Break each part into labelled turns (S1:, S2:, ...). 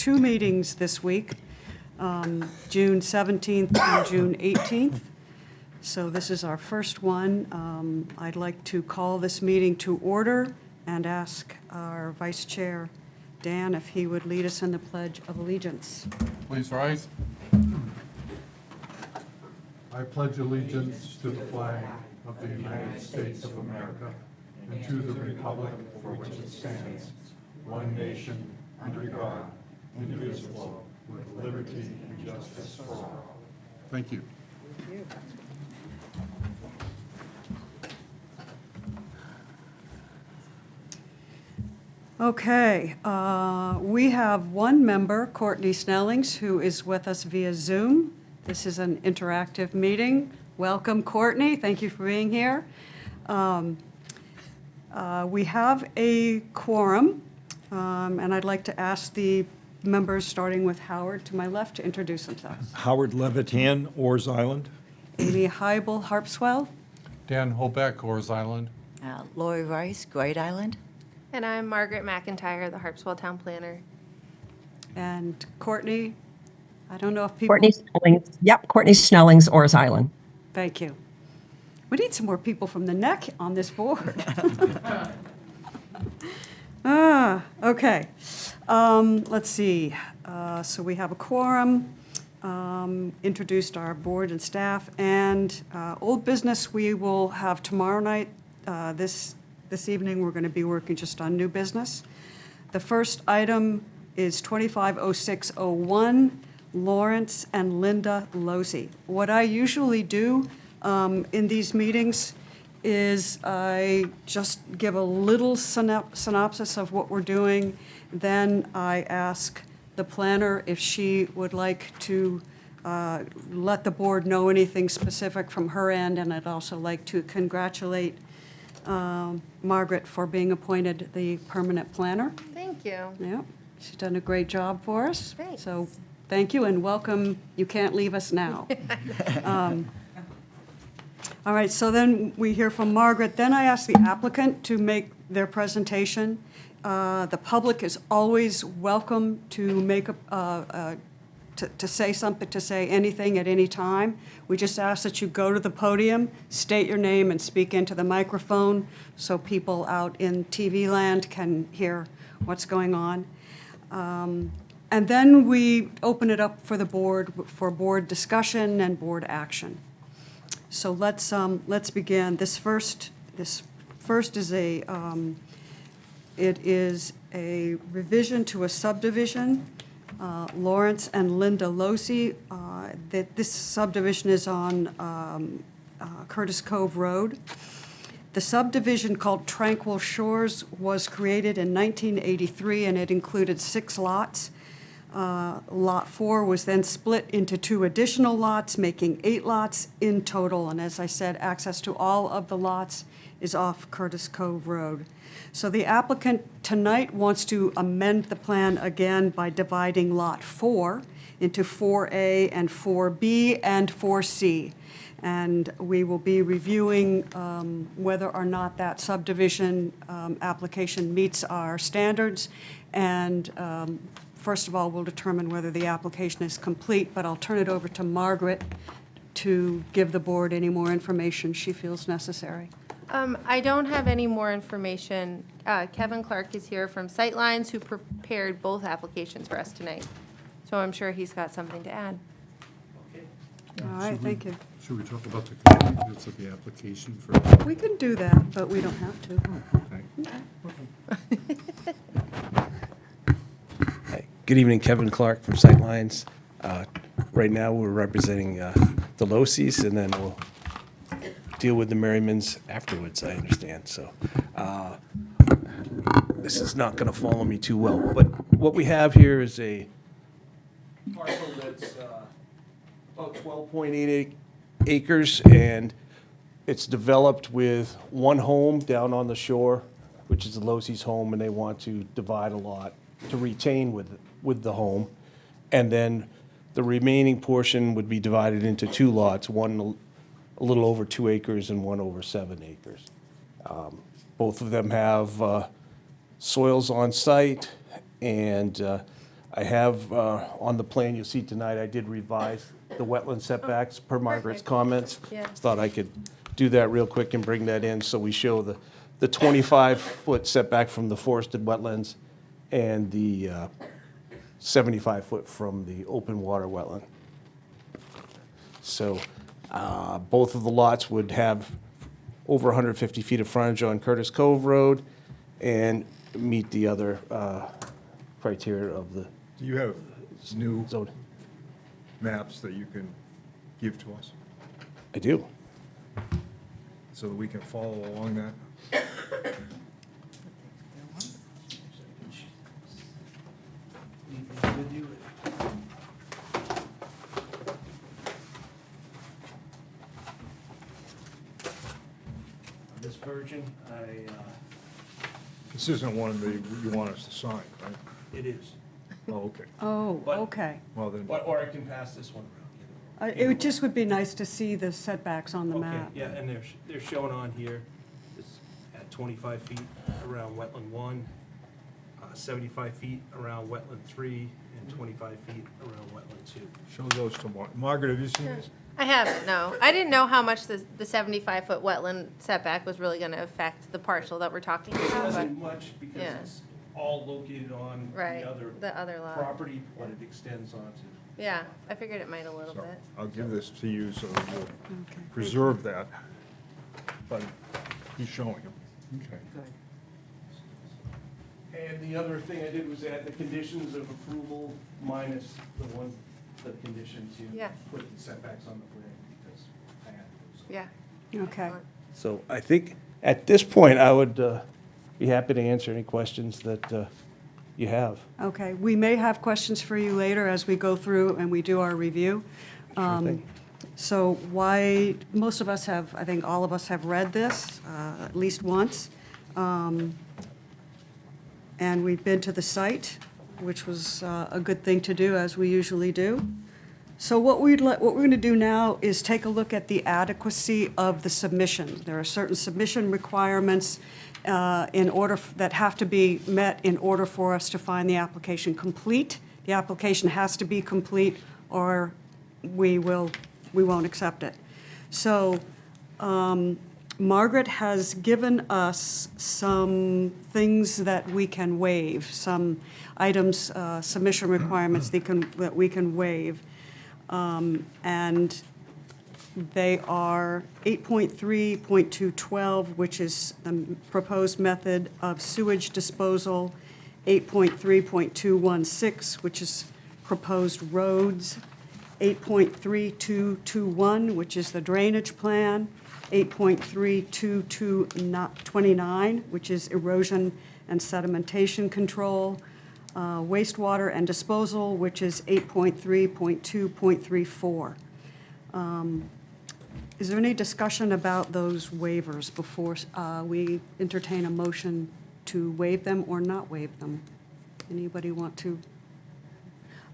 S1: two meetings this week, June 17th and June 18th. So this is our first one. I'd like to call this meeting to order and ask our Vice Chair, Dan, if he would lead us in the Pledge of Allegiance.
S2: Please rise. I pledge allegiance to the flag of the United States of America and to the republic for which it stands, one nation, under God, indivisible, with liberty and justice for all. Thank you.
S1: Thank you. Okay, we have one member, Courtney Snellings, who is with us via Zoom. This is an interactive meeting. Welcome, Courtney. Thank you for being here. We have a quorum, and I'd like to ask the members, starting with Howard to my left, to introduce themselves.
S3: Howard Levitan, Oars Island.
S1: Amy Heibel, Harpswell.
S2: Dan Holbeck, Oars Island.
S4: Lori Rice, Great Island.
S5: And I'm Margaret McIntyre, the Harpswell Town Planner.
S1: And Courtney, I don't know if people...
S6: Courtney Snellings. Yep, Courtney Snellings, Oars Island.
S1: Thank you. We need some more people from the neck on this board. Okay. Let's see. So we have a quorum, introduced our board and staff, and old business we will have tomorrow night. This evening, we're going to be working just on new business. The first item is 250601, Lawrence and Linda Losey. What I usually do in these meetings is I just give a little synopsis of what we're doing. Then I ask the planner if she would like to let the board know anything specific from her end, and I'd also like to congratulate Margaret for being appointed the permanent planner.
S5: Thank you.
S1: Yeah, she's done a great job for us.
S5: Thanks.
S1: So thank you and welcome. You can't leave us now. All right, so then we hear from Margaret. Then I ask the applicant to make their presentation. The public is always welcome to make to say something, to say anything at any time. We just ask that you go to the podium, state your name, and speak into the microphone so people out in TV land can hear what's going on. And then we open it up for the board, for board discussion and board action. So let's begin. This first is it is a revision to a subdivision. Lawrence and Linda Losey. That this subdivision is on Curtis Cove Road. The subdivision, called Tranquil Shores, was created in 1983, and it included 6 lots. Lot 4 was then split into 2 additional lots, making 8 lots in total. And as I said, access to all of the lots is off Curtis Cove Road. So the applicant tonight wants to amend the plan again by dividing Lot 4 into 4A and 4B and 4C. And we will be reviewing whether or not that subdivision application meets our standards. And first of all, we'll determine whether the application is complete, but I'll turn it over to Margaret to give the board any more information she feels necessary.
S5: I don't have any more information. Kevin Clark is here from Sightlines, who prepared both applications for us tonight. So I'm sure he's got something to add.
S1: All right, thank you.
S2: Should we talk about the contents of the application first?
S1: We can do that, but we don't have to.
S2: Okay.
S7: Hi. Good evening, Kevin Clark from Sightlines. Right now, we're representing the Loseys, and then we'll deal with the Merrimans afterwards, I understand. So this is not going to follow me too well. But what we have here is a parcel that's about 12.8 acres, and it's developed with one home down on the shore, which is the Loseys' home, and they want to divide a lot to retain with the home. And then the remaining portion would be divided into 2 lots, one a little over 2 acres and one over 7 acres. Both of them have soils on site, and I have, on the plan you'll see tonight, I did revise the wetland setbacks per Margaret's
S5: perfect.
S7: comments.
S5: Yeah.
S7: Thought I could do that real quick and bring that in, so we show the 25-foot setback from the forested wetlands and the 75-foot from the open water wetland. So both of the lots would have over 150 feet of frontage on Curtis Cove Road and meet the other criteria of the
S3: Do you have new
S7: zone.
S3: maps that you can give to us
S7: I do.
S3: so that we can follow along that?
S7: This version,
S3: This isn't one that you want us to sign, right?
S7: it is.
S3: Oh, okay.
S1: Oh,
S7: But-
S1: okay.
S3: Well, then,
S7: Or I can pass this one around.
S1: It would just would be nice to see the setbacks on the
S7: Okay,
S1: map.
S7: yeah, and they're shown on here, it's at 25 feet around wetland 1, 75 feet around wetland 3, and 25 feet around wetland 2.
S3: show those to Margaret, have you seen this?
S5: I haven't, no. I didn't know how much the 75-foot wetland setback was really going to affect the parcel that we're talking
S7: It
S5: about. but-
S7: doesn't much because
S5: Yeah.
S7: it's all located on
S5: Right,
S7: the other
S5: the other lot.
S7: property, but it extends onto.
S5: Yeah, I figured it might a little
S3: So
S5: bit.
S3: I'll give this to you so that you'll
S1: Okay.
S3: preserve that. But he's showing them. Okay.
S7: And the other thing I did was add the conditions of approval minus the condition to
S5: Yeah.
S7: put the setbacks on the plan because I had those.
S5: Yeah.
S1: Okay.
S5: Excellent.
S7: So I think at this point, I would be happy to answer any questions that you have.
S1: Okay, we may have questions for you later as we go through and we do our review.
S7: thing.
S1: So why, most of us have, I think all of us have read this at least once. And we've been to the site, which was a good thing to do, as we usually do. So what we're going to do now is take a look at the adequacy of the submission. There are certain submission requirements that have to be met in order for us to find the application complete. The application has to be complete, or we won't accept it. So Margaret has given us some things that we can waive, some items, submission requirements that we can waive. And they are 8.3.212, which is the proposed method of sewage disposal, 8.3.216, which is proposed roads, 8.3221, which is the drainage plan, 8.32229, which is erosion and sedimentation control, wastewater and disposal, which is 8.3.2.34. Is there any discussion about those waivers before we entertain a motion to waive them or not waive them? Anybody want to?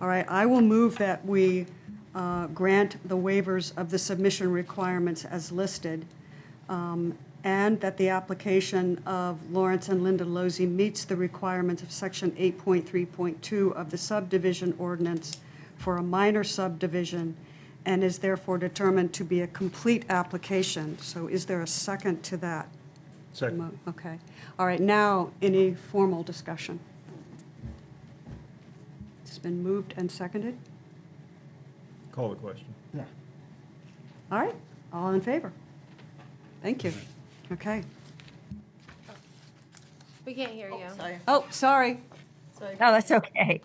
S1: All right, I will move that we grant the waivers of the submission requirements as listed, and that the application of Lawrence and Linda Losey meets the requirements of Section 8.3.2 of the subdivision ordinance for a minor subdivision and is therefore determined to be a complete application. So is there a second to that?
S3: Second.
S1: Okay. All right, now, any formal discussion? It's been moved and seconded?
S3: Call the question.
S1: All right, all in favor? Thank you. Okay.
S5: We can't hear you.
S1: Oh, sorry.
S6: No, that's okay.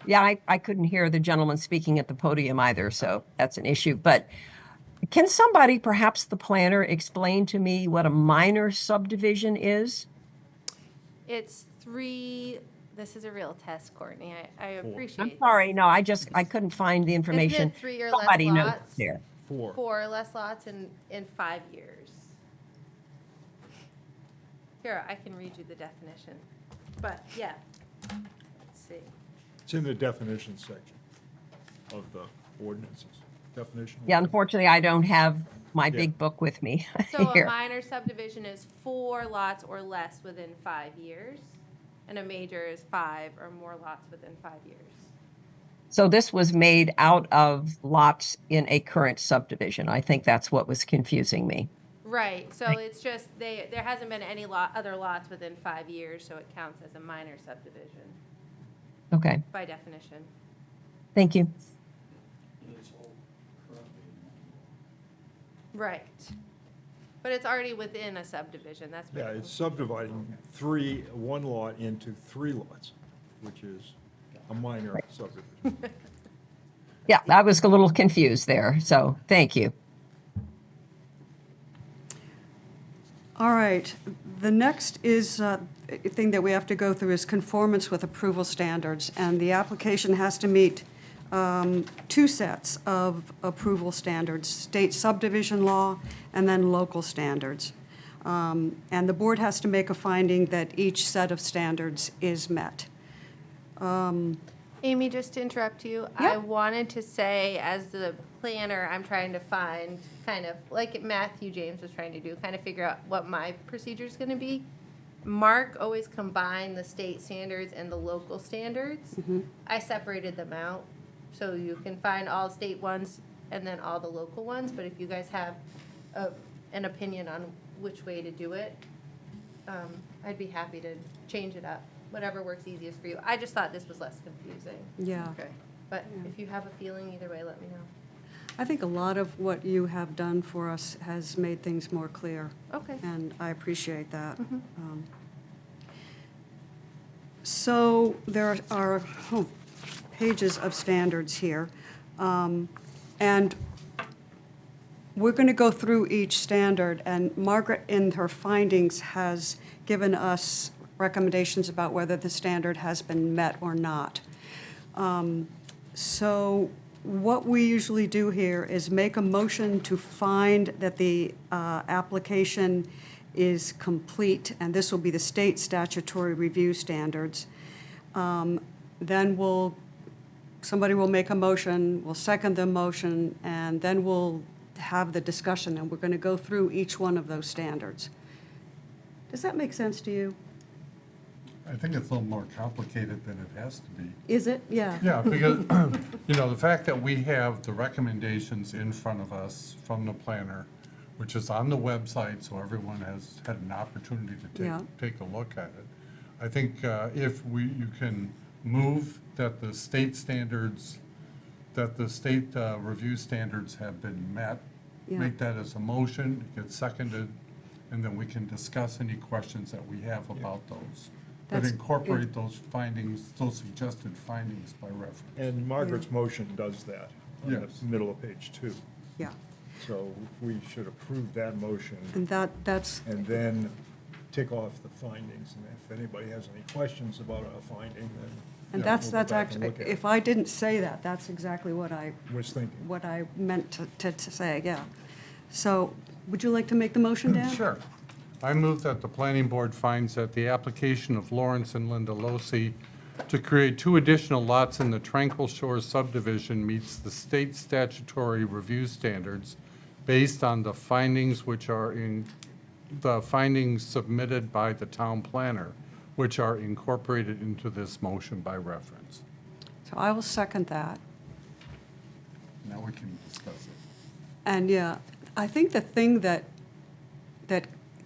S6: Yeah, I couldn't hear the gentleman speaking at the podium either, so that's an issue. But can somebody, perhaps the planner, explain to me what a minor subdivision is?
S5: It's this is a real test, Courtney. I appreciate
S6: I'm
S5: it.
S6: sorry, no, I couldn't find the information.
S5: Isn't it 3 or less
S6: Somebody knows
S5: lots?
S6: there.
S3: 4.
S5: 4 or less lots in 5 years. Here, I can read you the definition. But, yeah. Let's see.
S3: It's in the definition section of the ordinances. Definition.
S6: Yeah, unfortunately, I don't have my
S3: Yeah.
S6: big book with me
S5: So a
S6: here.
S5: minor subdivision is 4 lots or less within 5 years, and a major is 5 or more lots within 5 years.
S6: So this was made out of lots in a current subdivision. I think that's what was confusing me.
S5: Right, so it's just, there hasn't been any other lots within 5 years, so it counts as a minor subdivision
S6: Okay,
S5: by definition.
S6: thank you.
S5: Right. But it's already within a subdivision, that's what.
S3: Yeah, it's subdividing one lot into 3 lots, which is a minor subdivision.
S6: Yeah, I was a little confused there, so thank you.
S1: All right, the next is, thing that we have to go through is conformance with approval standards, and the application has to meet 2 sets of approval standards, state subdivision law and then local standards. And the board has to make a finding that each set of standards is met.
S5: Amy, just to interrupt you,
S1: Yeah.
S5: I wanted to say, as the planner, I'm trying to find, kind of, like Matthew James was trying to do, kind of figure out what my procedure is gonna be. Mark always combined the state standards and the local standards. I separated them out, so you can find all state ones and then all the local ones, but if you guys have an opinion on which way to do it, I'd be happy to change it up, whatever works easiest for you. I just thought this was less confusing.
S1: Yeah.
S5: Okay. But if you have a feeling either way, let me know.
S1: I think a lot of what you have done for us has made things more clear.
S5: Okay.
S1: And I appreciate that. So there are pages of standards here. And we're going to go through each standard, and Margaret, in her findings, has given us recommendations about whether the standard has been met or not. So what we usually do here is make a motion to find that the application is complete, and this will be the state statutory review standards. Then somebody will make a motion, we'll second the motion, and then we'll have the discussion, and we're going to go through each one of those standards. Does that make sense to you?
S2: I think it's a little more complicated than it has to be.
S1: Is it? Yeah.
S2: Yeah, because, the fact that we have the recommendations in front of us from the planner, which is on the website, so everyone has had an opportunity to
S1: Yeah.
S2: take a look at it. I think if you can move that the state standards, that the state review standards have been met,
S1: Yeah.
S2: make that as a motion, it gets seconded, and then we can discuss any questions that we have about those. But
S1: That's-
S2: incorporate those findings, those suggested findings by reference.
S3: And Margaret's motion does that on
S2: Yes.
S3: the middle of page 2.
S1: Yeah.
S3: So we should approve that motion
S1: And that's,
S3: and then tick off the findings. And if anybody has any questions about a finding, then
S1: and
S3: yeah,
S1: that's
S3: we'll go back and
S1: actually,
S3: look at it.
S1: if I didn't say that, that's exactly what I
S3: Was thinking.
S1: meant to say, yeah. So, would you like to make the motion, Dan?
S2: Sure. I move that the planning board finds that the application of Lawrence and Linda Losi to create 2 additional lots in the Tranquil Shores subdivision meets the state statutory review standards based on the findings the findings submitted by the town planner, which are incorporated into this motion by reference.
S1: So I will second that.
S2: Now we can discuss it.
S1: And yeah, I think the thing that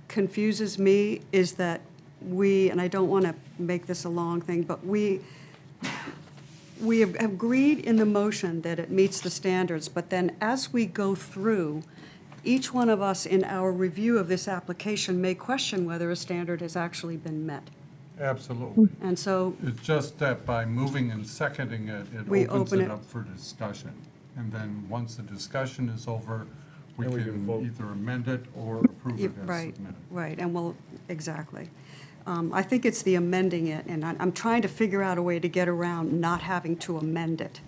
S1: confuses me is that and I don't want to make this a long thing, but we have agreed in the motion that it meets the standards, but then as we go through, each one of us in our review of this application may question whether a standard has actually been met.
S2: Absolutely.
S1: And so,
S2: It's just that by moving and seconding it, it
S1: We
S2: opens
S1: open
S2: it
S1: it.
S2: up for discussion. And then, once the discussion is over, we
S3: Then we can
S2: can
S3: vote.
S2: either amend it or approve it as
S1: right,
S2: submitted.
S1: right, and exactly. I think it's the amending it, and I'm trying to figure out a way to get around not having to amend it.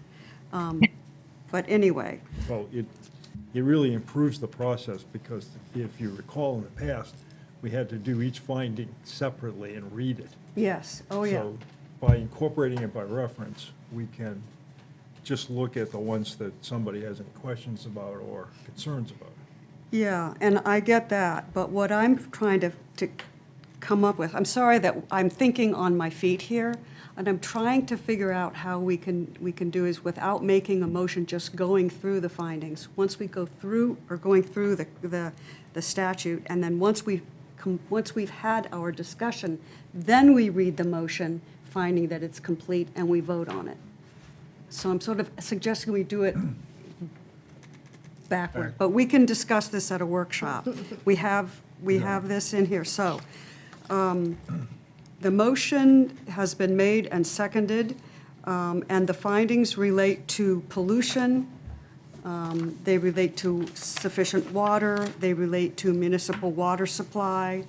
S1: But anyway,
S3: Well, it really improves the process because if you recall in the past, we had to do each finding separately and read it.
S1: yes, oh, yeah.
S3: So by incorporating it by reference, we can just look at the ones that somebody has any questions about or concerns about.
S1: Yeah, and I get that, but what I'm trying to come up with, I'm sorry that I'm thinking on my feet here. And I'm trying to figure out how we can do is without making a motion, just going through the findings. Once we go through, or going through the statute, and then once we've had our discussion, then we read the motion, finding that it's complete, and we vote on it. So I'm sort of suggesting we do it backward, but we can discuss this at a workshop. We have this in here. So the motion has been made and seconded, and the findings relate to pollution. They relate to sufficient water. They relate to municipal water supply.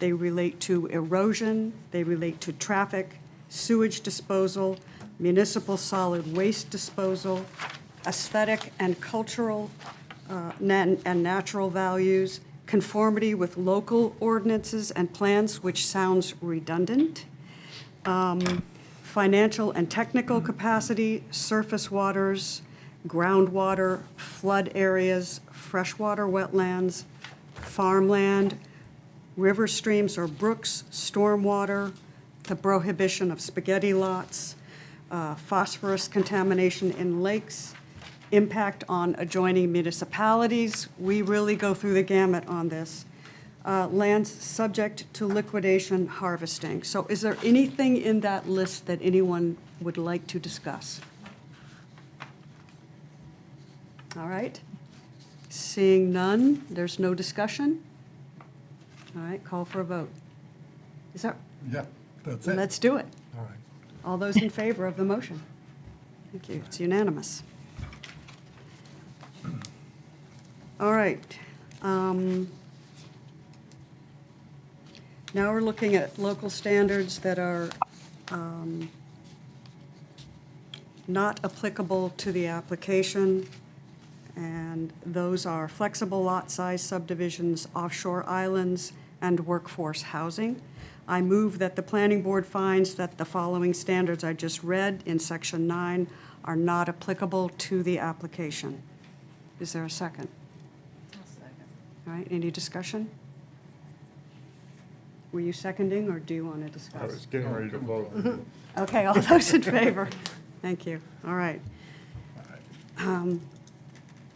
S1: They relate to erosion. They relate to traffic, sewage disposal, municipal solid waste disposal, aesthetic and cultural and natural values, conformity with local ordinances and plans, which sounds redundant, financial and technical capacity, surface waters, groundwater, flood areas, freshwater wetlands, farmland, river streams or brooks, stormwater, the prohibition of spaghetti lots, phosphorus contamination in lakes, impact on adjoining municipalities. We really go through the gamut on this. Lands subject to liquidation harvesting. So is there anything in that list that anyone would like to discuss? All right. Seeing none, there's no discussion? All right, call for a vote. Is that,
S2: Yeah, that's it.
S1: let's do it.
S2: All right.
S1: All those in favor of the motion? Thank you, it's unanimous. All right. Now we're looking at local standards that are not applicable to the application, and those are flexible lot size subdivisions, offshore islands, and workforce housing. I move that the planning board finds that the following standards I just read in section 9 are not applicable to the application. Is there a second? All right, any discussion? Were you seconding, or do you want to discuss?
S3: I was getting ready to vote.
S1: Okay, all those in favor? Thank you. All right.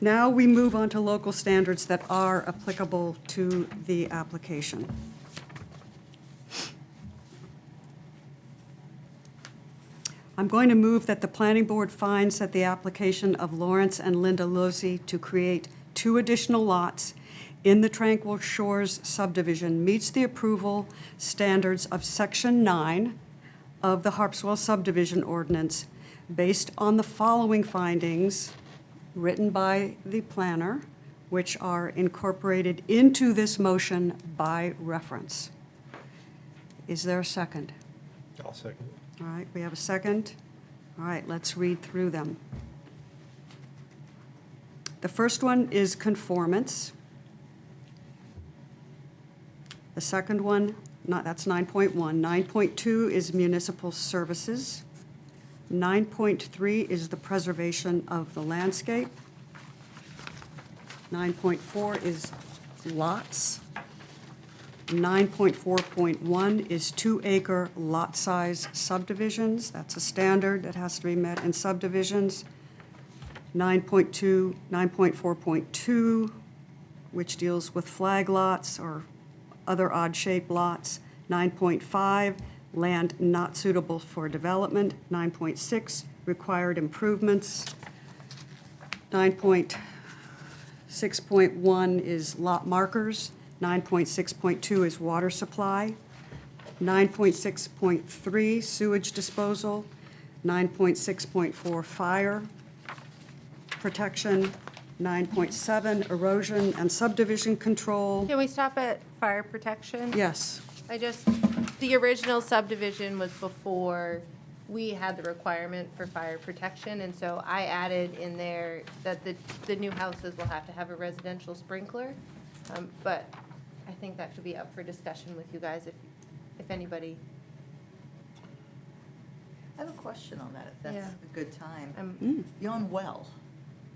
S1: Now we move on to local standards that are applicable to the application. I'm going to move that the planning board finds that the application of Lawrence and Linda Losey to create 2 additional lots in the Tranquil Shores subdivision meets the approval standards of Section 9 of the Harpswell subdivision ordinance based on the following findings written by the planner, which are incorporated into this motion by reference. Is there a second?
S3: I'll second it.
S1: All right, we have a second. All right, let's read through them. The first one is conformance. The second one, that's 9.1. 9.2 is municipal services. 9.3 is the preservation of the landscape. 9.4 is lots. 9.4.1 is 2-acre lot size subdivisions. That's a standard that has to be met in subdivisions. 9.4.2, which deals with flag lots or other odd-shaped lots. 9.5, land not suitable for development. 9.6, required improvements. 9.6.1 is lot markers. 9.6.2 is water supply. 9.6.3, sewage disposal. 9.6.4, fire protection. 9.7, erosion and subdivision control.
S5: Can we stop at fire protection?
S1: Yes.
S5: The original subdivision was before we had the requirement for fire protection, and so I added in there that the new houses will have to have a residential sprinkler. But I think that could be up for discussion with you guys if anybody.
S4: I have a question on that, if that's
S5: Yeah.
S4: a good time. You're on well,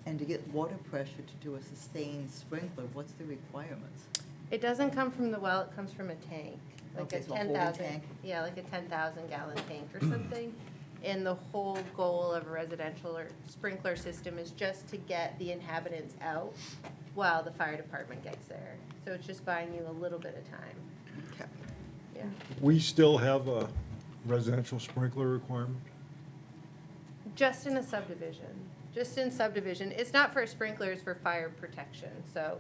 S4: and to get water pressure to do a sustained sprinkler, what's the requirements?
S5: It doesn't come from the well, it comes from a tank. like
S4: Okay,
S5: a
S4: so a holding
S5: 10,000,
S4: tank?
S5: yeah, like a 10,000 gallon tank or something. And the whole goal of a residential or sprinkler system is just to get the inhabitants out while the fire department gets there. So it's just buying you a little bit of time.
S1: Okay.
S5: Yeah.
S3: We still have a residential sprinkler requirement?
S5: Just in a subdivision, just in subdivision. It's not for sprinklers, for fire protection, so.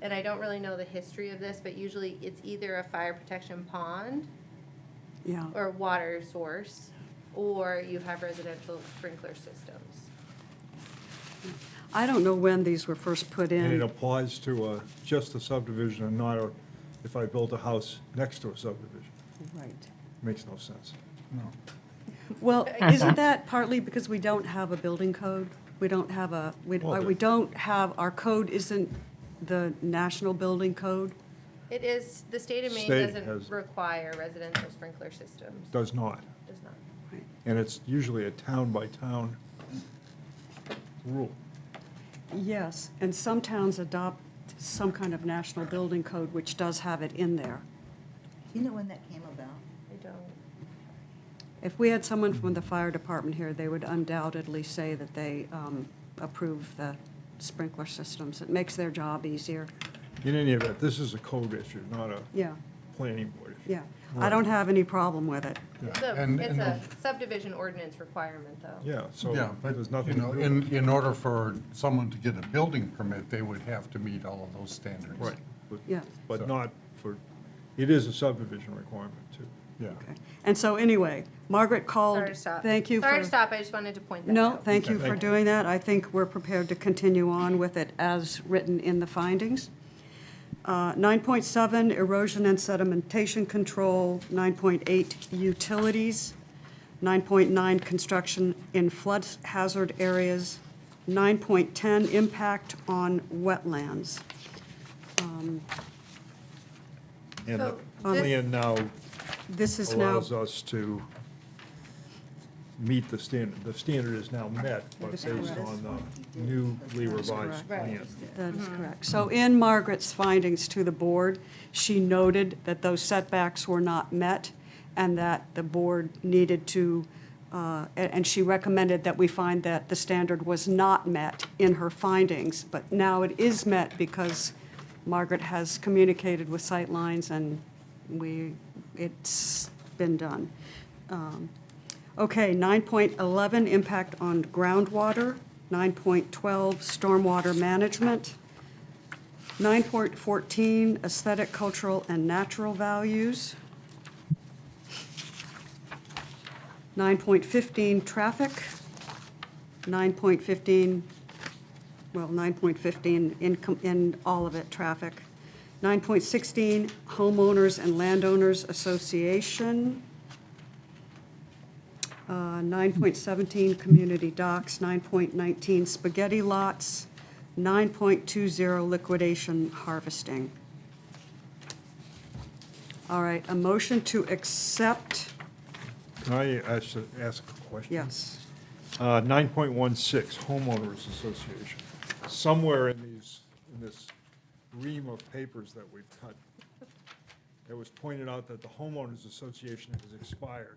S5: And I don't really know the history of this, but usually it's either a fire protection pond
S1: Yeah.
S5: or water source, or you have residential sprinkler systems.
S1: I don't know when these were first put
S3: And it
S1: in.
S3: applies to just a subdivision and not if I built a house next to a subdivision.
S1: Right.
S3: Makes no sense.
S1: Well, isn't that partly because we don't have a building code? We don't have
S3: Well,
S1: we don't have, our code isn't the national building code?
S5: It is, the state of Maine
S3: State
S5: doesn't
S3: has-
S5: require residential sprinkler systems.
S3: Does not.
S5: Does not.
S1: Right.
S3: And it's usually a town-by-town rule.
S1: Yes, and some towns adopt some kind of national building code which does have it in there.
S4: You know when that came about?
S5: I don't.
S1: If we had someone from the fire department here, they would undoubtedly say that they approve the sprinkler systems. It makes their job easier.
S3: In any event, this is a code issue, not a
S1: Yeah,
S3: planning board issue.
S1: yeah. I don't have any problem with it.
S5: It's
S2: Yeah,
S5: a,
S2: and-
S5: it's
S2: and
S5: a subdivision ordinance requirement, though.
S3: Yeah, so
S2: Yeah, but,
S3: there's
S2: you
S3: nothing
S2: know,
S3: to do with it.
S2: in order for someone to get a building permit, they would have to meet all of those standards.
S3: Right, but-
S1: Yeah.
S3: but not for, it is a subdivision requirement, too.
S2: Yeah.
S1: Okay. And so anyway, Margaret called.
S5: Sorry to stop.
S1: Thank you for.
S5: Sorry to stop, I just wanted to point that
S1: No,
S5: out.
S1: thank you
S3: Okay.
S1: for
S3: Thank you.
S1: doing that. I think we're prepared to continue on with it as written in the findings. 9.7, erosion and sedimentation control. 9.8, utilities. 9.9, construction in flood hazard areas. 9.10, impact on wetlands.
S3: And the
S5: So this-
S3: plan now
S1: This is now,
S3: allows us to meet the standard. The standard is now met, but
S1: is
S3: based
S1: correct.
S3: on the newly revised
S1: correct.
S3: plan.
S1: that is correct. So in Margaret's findings to the board, she noted that those setbacks were not met and that the board needed to, and she recommended that we find that the standard was not met in her findings, but now it is met because Margaret has communicated with Sightlines and it's been done. Okay, 9.11, impact on groundwater. 9.12, stormwater management. 9.14, aesthetic, cultural, and natural values. 9.15, traffic. 9.15, well, 9.15 in all of it, traffic. 9.16, homeowners and landowners association. 9.17, community docks. 9.19, spaghetti lots. 9.20, liquidation harvesting. All right, a motion to accept,
S3: Can I ask a question?
S1: yes.
S3: 9.16, homeowners association. Somewhere in this ream of papers that we've cut, it was pointed out that the homeowners association has expired.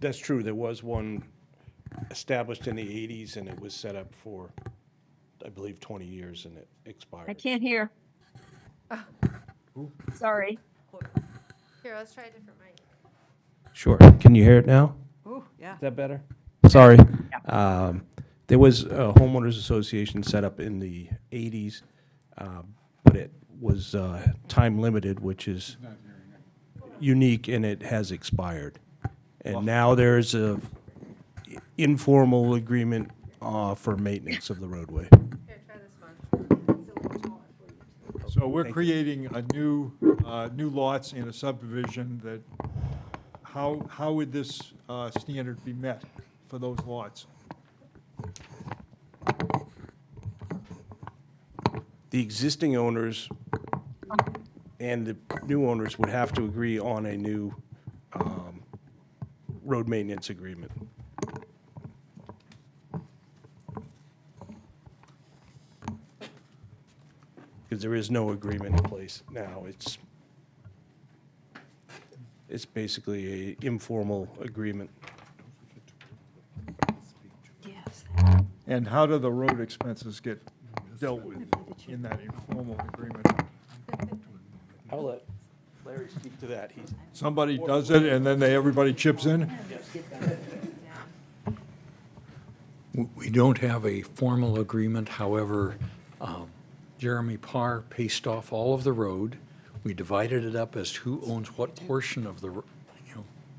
S7: That's true. There was one established in the 80s, and it was set up for, I believe, 20 years, and it expired.
S6: I can't hear. Sorry.
S5: Here, let's try a different mic.
S7: Sure. Can you hear it now?
S1: Oh, yeah.
S7: Is that better? Sorry. There was a homeowners association set up in the 80s, but it was time limited, which is unique, and it has expired. And now there's a informal agreement for maintenance of the roadway.
S5: Here, try this one.
S3: So we're creating a new lots in a subdivision that, how would this standard be met for those lots?
S7: The existing owners and the new owners would have to agree on a new road maintenance agreement. Because there is no agreement in place now. It's basically a informal agreement.
S1: Yes.
S3: And how do the road expenses get dealt with in that informal agreement?
S7: I'll let Larry speak to that. He's
S3: Somebody does it, and then everybody chips in?
S8: We don't have a formal agreement, however, Jeremy Parr paced off all of the road. We divided it up as to who owns what portion of the,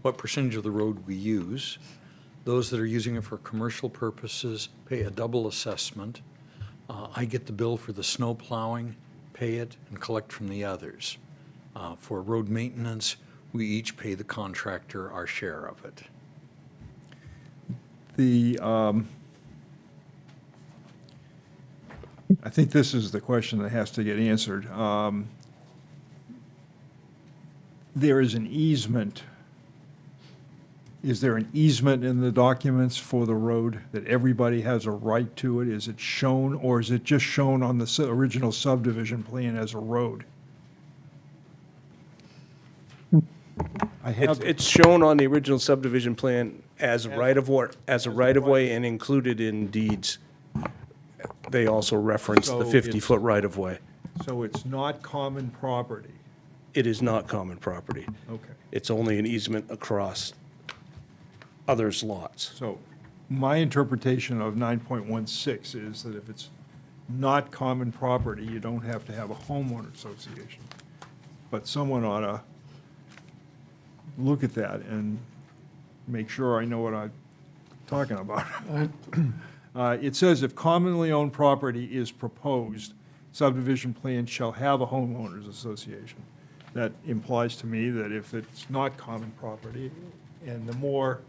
S8: what percentage of the road we use. Those that are using it for commercial purposes pay a double assessment. I get the bill for the snow plowing, pay it, and collect from the others. For road maintenance, we each pay the contractor our share of it.
S3: I think this is the question that has to get answered. There is an easement. Is there an easement in the documents for the road that everybody has a right to it? Is it shown, or is it just shown on the original subdivision plan as a road? I have,
S7: It's shown on the original subdivision plan as a right-of-way and included in deeds. They also reference the
S3: So
S7: 50-foot right-of-way.
S3: so it's not common property.
S7: It is not common property.
S3: Okay.
S7: It's only an easement across others' lots.
S3: So my interpretation of 9.16 is that if it's not common property, you don't have to have a homeowner association. But someone ought to look at that and make sure I know what I'm talking about. It says if commonly owned property is proposed, subdivision plan shall have a homeowners association. That implies to me that if it's not common property, and the more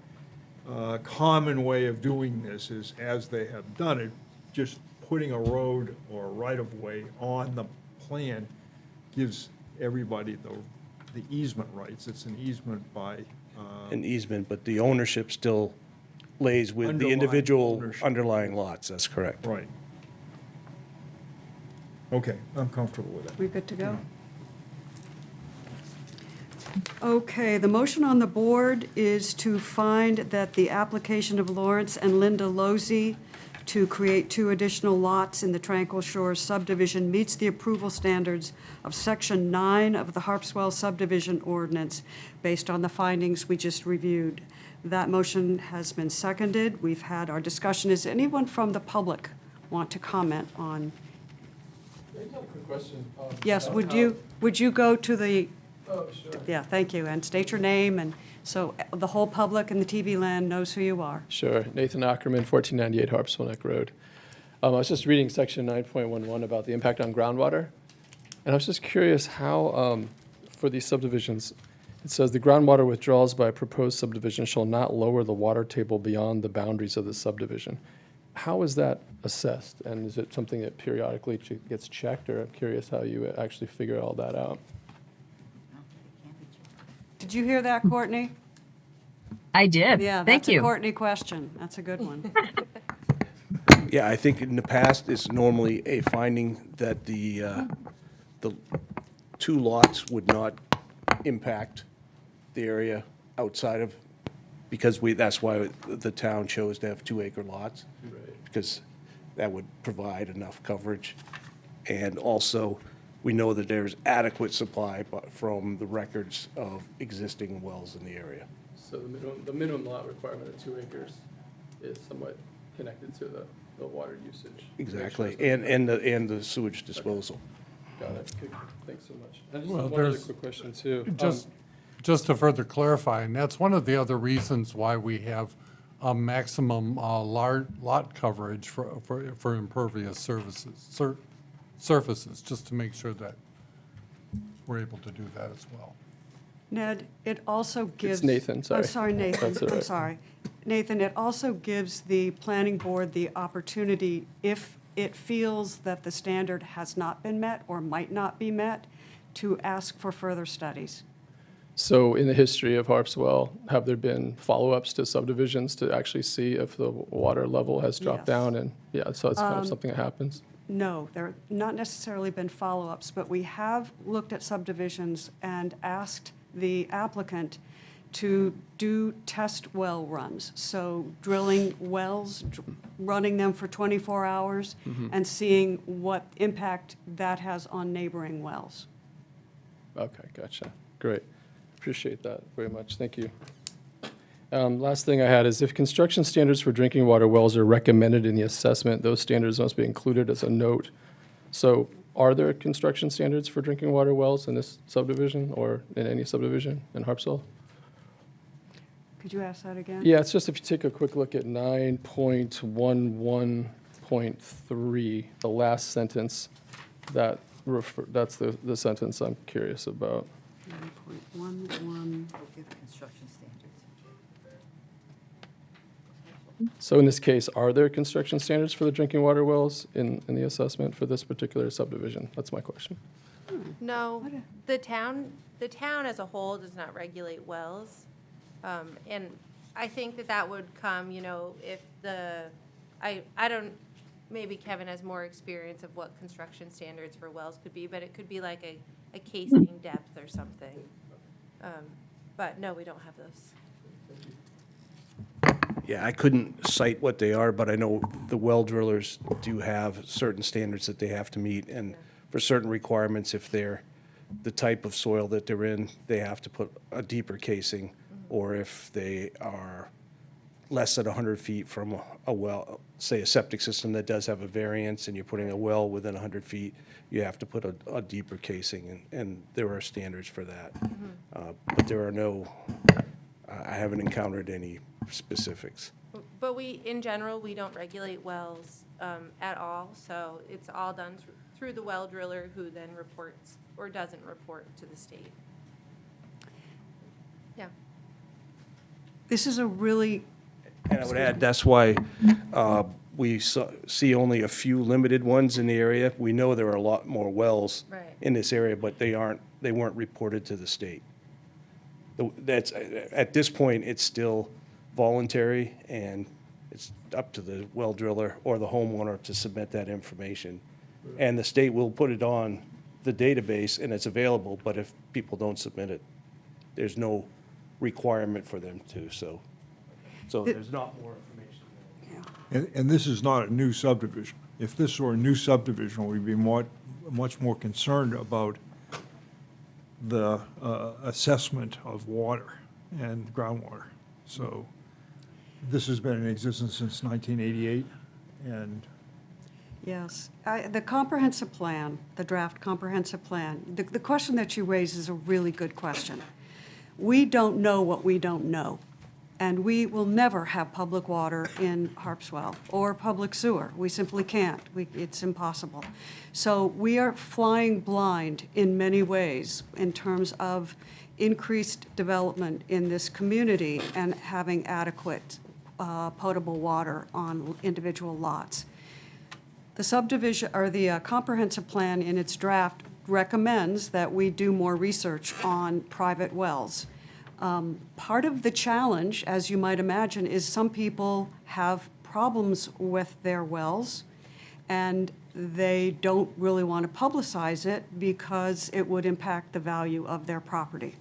S3: common way of doing this is as they have done it, just putting a road or a right-of-way on the plan gives everybody the easement rights. It's an easement by,
S7: An easement, but the ownership still lays with the
S3: Underlying
S7: individual
S3: ownership.
S7: underlying lots. That's correct.
S3: right. Okay, I'm comfortable with that.
S1: We good to go? Okay, the motion on the board is to find that the application of Lawrence and Linda Losey to create 2 additional lots in the Tranquil Shores subdivision meets the approval standards of Section 9 of the Harpswell subdivision ordinance based on the findings we just reviewed. That motion has been seconded. We've had our discussion. Is anyone from the public want to comment on?
S9: I have a quick question.
S1: Yes, would you go to the,
S9: Oh, sure.
S1: yeah, thank you, and state your name, and so the whole public in the TV land knows who you are.
S9: Sure. Nathan Ackerman, 1498 Harpswell Neck Road. I was just reading section 9.11 about the impact on groundwater. And I was just curious how, for these subdivisions, it says the groundwater withdrawals by a proposed subdivision shall not lower the water table beyond the boundaries of the subdivision. How is that assessed? And is it something that periodically gets checked? Or I'm curious how you actually figure all that out.
S1: Did you hear that, Courtney?
S6: I did.
S1: Yeah,
S6: Thank
S1: that's a
S6: you.
S1: Courtney question. That's a good one.
S7: Yeah, I think in the past, it's normally a finding that the 2 lots would not impact the area outside of, because that's why the town chose to have 2-acre lots. Because that would provide enough coverage. And also, we know that there's adequate supply from the records of existing wells in the area.
S9: So the minimum lot requirement of 2 acres is somewhat connected to the water usage.
S7: Exactly, and the sewage disposal.
S9: Got it. Good. Thanks so much. I just
S2: Well,
S9: have one other
S2: there's-
S9: quick question too.
S2: Just to further clarify, and that's one of the other reasons why we have a maximum lot coverage for impervious surfaces, just to make sure that we're able to do that as well.
S1: Ned, it also gives.
S9: Nathan, sorry.
S1: I'm sorry, Nathan.
S9: That's all
S1: I'm
S9: right.
S1: sorry. Nathan, it also gives the planning board the opportunity, if it feels that the standard has not been met or might not be met, to ask for further studies.
S9: So in the history of Harpswell, have there been follow-ups to subdivisions to actually see if the water level has dropped
S1: Yes.
S9: down? And yeah, so it's kind of something that happens.
S1: No, there have not necessarily been follow-ups, but we have looked at subdivisions and asked the applicant to do test well runs. So drilling wells, running them for 24 hours, and seeing what impact that has on neighboring wells.
S9: Okay, gotcha. Great. Appreciate that very much. Thank you. Last thing I had is if construction standards for drinking water wells are recommended in the assessment, those standards must be included as a note. So are there construction standards for drinking water wells in this subdivision or in any subdivision in Harpswell?
S1: Could you ask that again?
S9: Yeah, it's just if you take a quick look at 9.11.3, the last sentence, that's the sentence I'm curious about.
S1: 9.11.
S4: Give construction standards.
S9: So in this case, are there construction standards for the drinking water wells in the assessment for this particular subdivision? That's my question.
S5: No, the town as a whole does not regulate wells. And I think that would come, if I don't, maybe Kevin has more experience of what construction standards for wells could be, but it could be like a casing depth or something. But no, we don't have those.
S7: Yeah, I couldn't cite what they are, but I know the well drillers do have certain standards that they have to meet, and for certain requirements, if they're the type of soil that they're in, they have to put a deeper casing, or if they are less than 100 feet from a well, say a septic system that does have a variance, and you're putting a well within 100 feet, you have to put a deeper casing, and there are standards for that. But there are no, I haven't encountered any specifics.
S5: But in general, we don't regulate wells at all, so it's all done through the well driller who then reports or doesn't report to the state. Yeah.
S1: This is a really,
S7: And I would add, that's why we see only a few limited ones in the area. We know there are a lot more wells
S5: Right.
S7: in this area, but they weren't reported to the state. That's, at this point, it's still voluntary, and it's up to the well driller or the homeowner to submit that information. And the state will put it on the database, and it's available, but if people don't submit it, there's no requirement for them to, so there's not more information available.
S3: And this is not a new subdivision. If this were a new subdivision, we'd be much more concerned about the assessment of water and groundwater. So this has been in existence since 1988, and
S1: yes. The comprehensive plan, the draft comprehensive plan, the question that you raise is a really good question. We don't know what we don't know. And we will never have public water in Harpswell or public sewer. We simply can't. It's impossible. So we are flying blind in many ways in terms of increased development in this community and having adequate potable water on individual lots. The subdivision, or the comprehensive plan in its draft recommends that we do more research on private wells. Part of the challenge, as you might imagine, is some people have problems with their wells, and they don't really want to publicize it because it would impact the value of their property.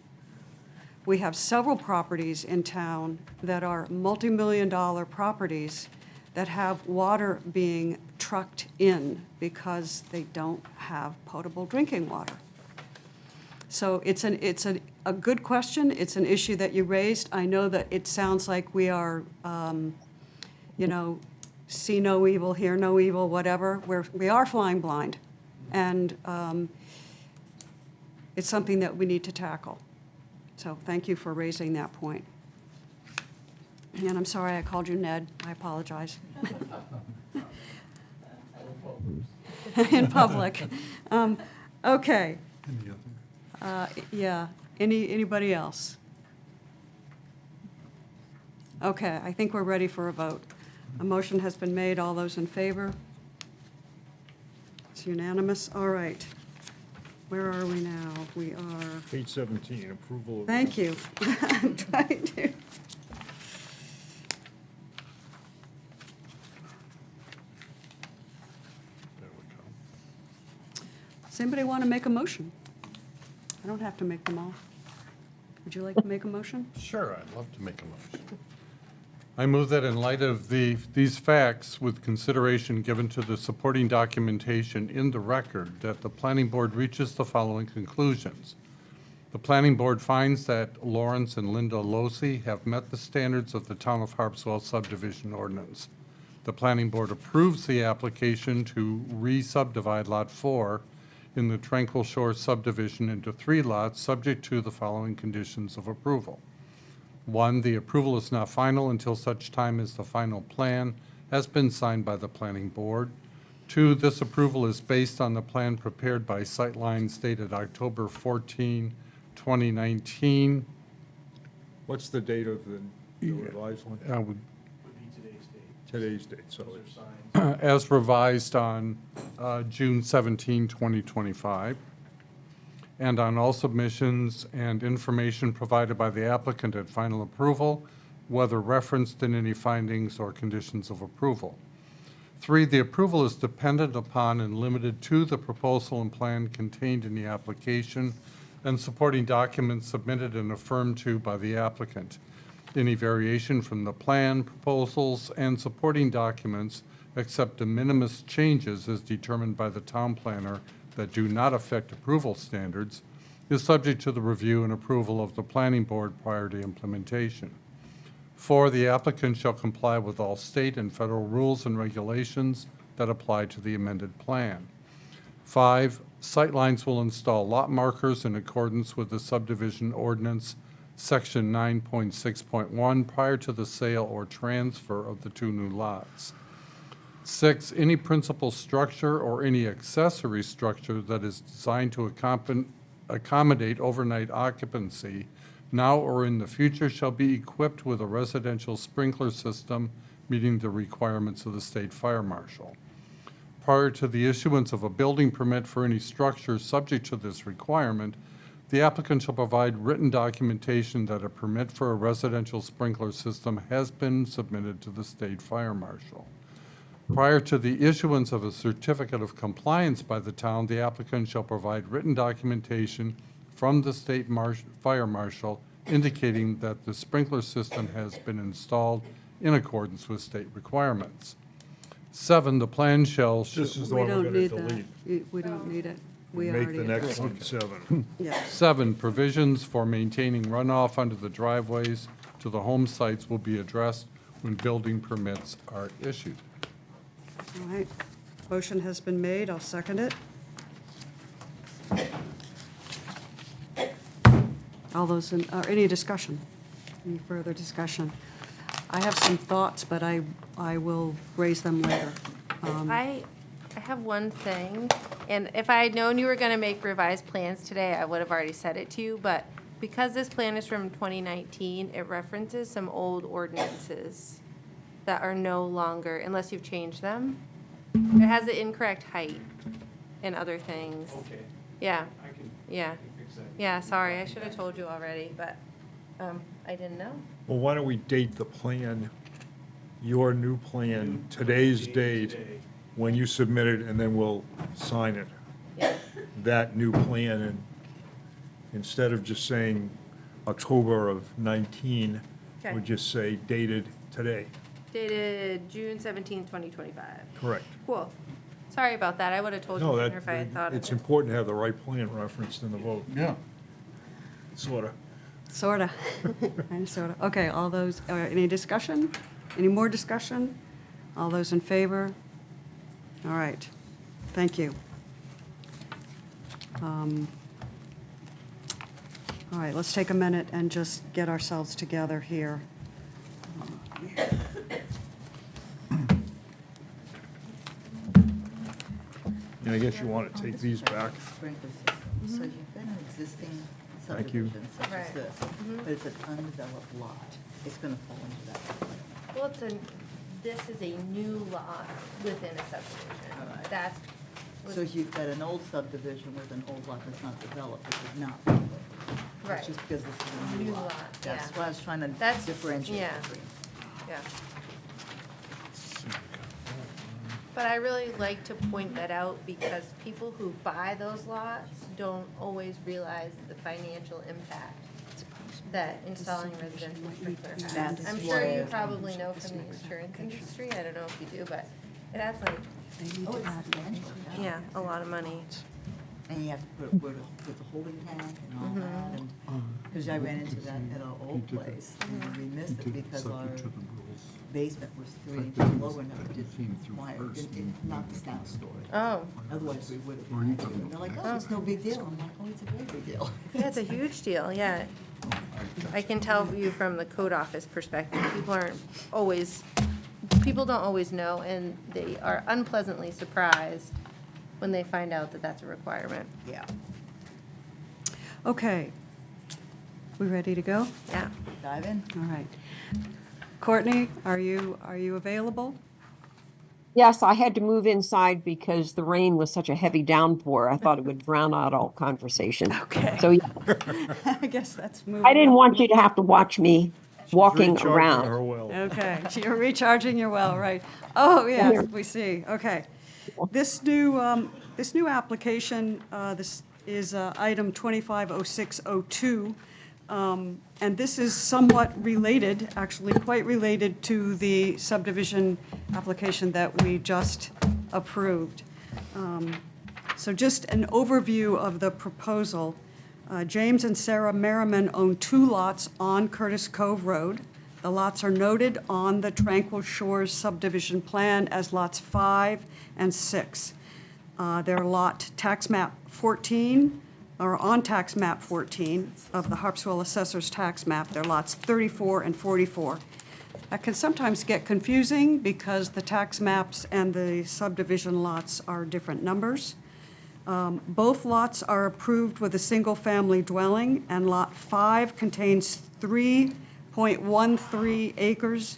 S1: We have several properties in town that are multi-million-dollar properties that have water being trucked in because they don't have potable drinking water. So it's a good question. It's an issue that you raised. I know that it sounds like we are, see no evil, hear no evil, whatever. We are flying blind, and it's something that we need to tackle. So thank you for raising that point. And I'm sorry I called you Ned. I apologize. In public. Okay. Yeah. Anybody else? Okay, I think we're ready for a vote. A motion has been made. All those in favor? It's unanimous. All right. Where are we now? We are,
S3: page 17, approval of.
S1: thank you. I'm trying to.
S3: There we go.
S1: Does anybody want to make a motion? I don't have to make them all. Would you like to make a motion?
S2: Sure, I'd love to make a motion. I move that in light of these facts, with consideration given to the supporting documentation in the record, that the planning board reaches the following conclusions. The planning board finds that Lawrence and Linda Losi have met the standards of the Town of Harpswell subdivision ordinance. The planning board approves the application to re-subdivide Lot 4 in the Tranquil Shore subdivision into 3 lots, subject to the following conditions of approval. 1, the approval is not final until such time as the final plan has been signed by the planning board. 2, this approval is based on the plan prepared by Sightlines dated October 14, 2019.
S3: What's the date of the revised one?
S2: Would
S3: Today's date, so it's
S2: as revised on June 17, 2025, and on all submissions and information provided by the applicant at final approval, whether referenced in any findings or conditions of approval. 3, the approval is dependent upon and limited to the proposal and plan contained in the application and supporting documents submitted and affirmed to by the applicant. Any variation from the plan, proposals, and supporting documents, except de minimis changes as determined by the town planner that do not affect approval standards, is subject to the review and approval of the planning board prior to implementation. 4, the applicant shall comply with all state and federal rules and regulations that apply to the amended plan. 5, Sightlines will install lot markers in accordance with the subdivision ordinance, Section 9.6.1, prior to the sale or transfer of the 2 new lots. 6, any principal structure or any accessory structure that is designed to accommodate overnight occupancy now or in the future shall be equipped with a residential sprinkler system meeting the requirements of the state fire marshal. Prior to the issuance of a building permit for any structure subject to this requirement, the applicant shall provide written documentation that a permit for a residential sprinkler system has been submitted to the state fire marshal. Prior to the issuance of a certificate of compliance by the town, the applicant shall provide written documentation from the state fire marshal indicating that the sprinkler system has been installed in accordance with state requirements. 7, the plan shall.
S3: This is the
S1: We
S3: one we're
S1: don't
S3: going to
S1: need
S3: delete.
S1: that. We don't need it. We
S3: Make
S1: already.
S3: the next one 7.
S1: Yeah.
S2: 7, provisions for maintaining runoff under the driveways to the home sites will be addressed when building permits are issued.
S1: All right. Motion has been made. I'll second it. All those, any discussion? Any further discussion? I have some thoughts, but I will raise them later.
S5: I have one thing, and if I had known you were gonna make revised plans today, I would have already said it to you, but because this plan is from 2019, it references some old ordinances that are no longer, unless you've changed them. It has the incorrect height and other things.
S7: Okay,
S5: Yeah,
S7: I can
S5: yeah,
S7: fix that.
S5: yeah, sorry, I should have told you already, but, I didn't know.
S3: Well, why don't we date the plan, your new plan, today's date,
S7: Today.
S3: when you submit it, and then we'll sign it.
S5: Yeah,
S3: That new plan, and instead of just saying October of 19,
S5: Okay.
S3: we just say dated today.
S5: dated June 17th, 2025.
S3: Correct.
S5: Cool. Sorry about that, I would have told you
S3: No,
S5: sooner if I had thought of it.
S3: it's important to have the right plan referenced in the vote,
S2: Yeah.
S3: sorta.
S1: Sorta. Kinda, sorta. Okay, all those, any discussion? Any more discussion? All those in favor? All right. Thank you. All right, let's take a minute and just get ourselves together here.
S3: And I guess you want to take these back.
S4: Sprinkler system. So you've got an existing
S3: Thank you.
S4: subdivision such as
S5: Right.
S4: this, but it's an undeveloped lot. It's gonna fall into that.
S5: Well, this is a new lot within a subdivision.
S4: Alright.
S5: That's,
S4: So you've got an old subdivision with an old lot that's not developed, which is not developed.
S5: Right.
S4: It's just because this is a
S5: New
S4: new
S5: lot,
S4: lot. That's
S5: yeah.
S4: why I was trying to
S5: That's-
S4: differentiate
S5: yeah.
S4: between.
S5: yeah. But I really like to point that out because people who buy those lots don't always realize the financial impact that installing residential sprinkler has.
S4: That's
S5: I'm sure you
S4: what-
S5: probably know from the insurance industry, I don't know if you do, but it has like,
S4: Oh, it's substantial, yeah.
S5: yeah, a lot of money.
S4: And you have to put the holding tank and all that, and, because I ran into that at our old place, and we missed it because our basement was 3 inches low enough to why it knocked us down a story.
S5: Oh,
S4: Otherwise, we would have. They're like, oh, it's no big deal. I'm like, oh, it's a very big deal.
S5: yeah, it's a huge deal, yeah. I can tell you from the code office perspective, people don't always know, and they are unpleasantly surprised when they find out that that's a requirement.
S4: Yeah.
S1: Okay. We ready to go?
S5: Yeah.
S4: Dive in.
S1: All right. Courtney, are you available?
S6: Yes, I had to move inside because the rain was such a heavy downpour. I thought it would drown out all conversation.
S1: Okay.
S6: So yeah,
S1: I guess that's moving.
S6: I didn't want you to have to watch me walking
S3: Recharging
S6: around.
S3: her well.
S1: Okay, so you're recharging your well, right? Oh, yeah, we see, okay. This new application, this is item 250602, and this is somewhat related, actually quite related to the subdivision application that we just approved. So just an overview of the proposal. James and Sarah Merriman own 2 lots on Curtis Cove Road. The lots are noted on the Tranquil Shores subdivision plan as lots 5 and 6. They're lot tax map 14, or on tax map 14 of the Harpswell Assessor's tax map. They're lots 34 and 44. That can sometimes get confusing because the tax maps and the subdivision lots are different numbers. Both lots are approved with a single-family dwelling, and Lot 5 contains 3.13 acres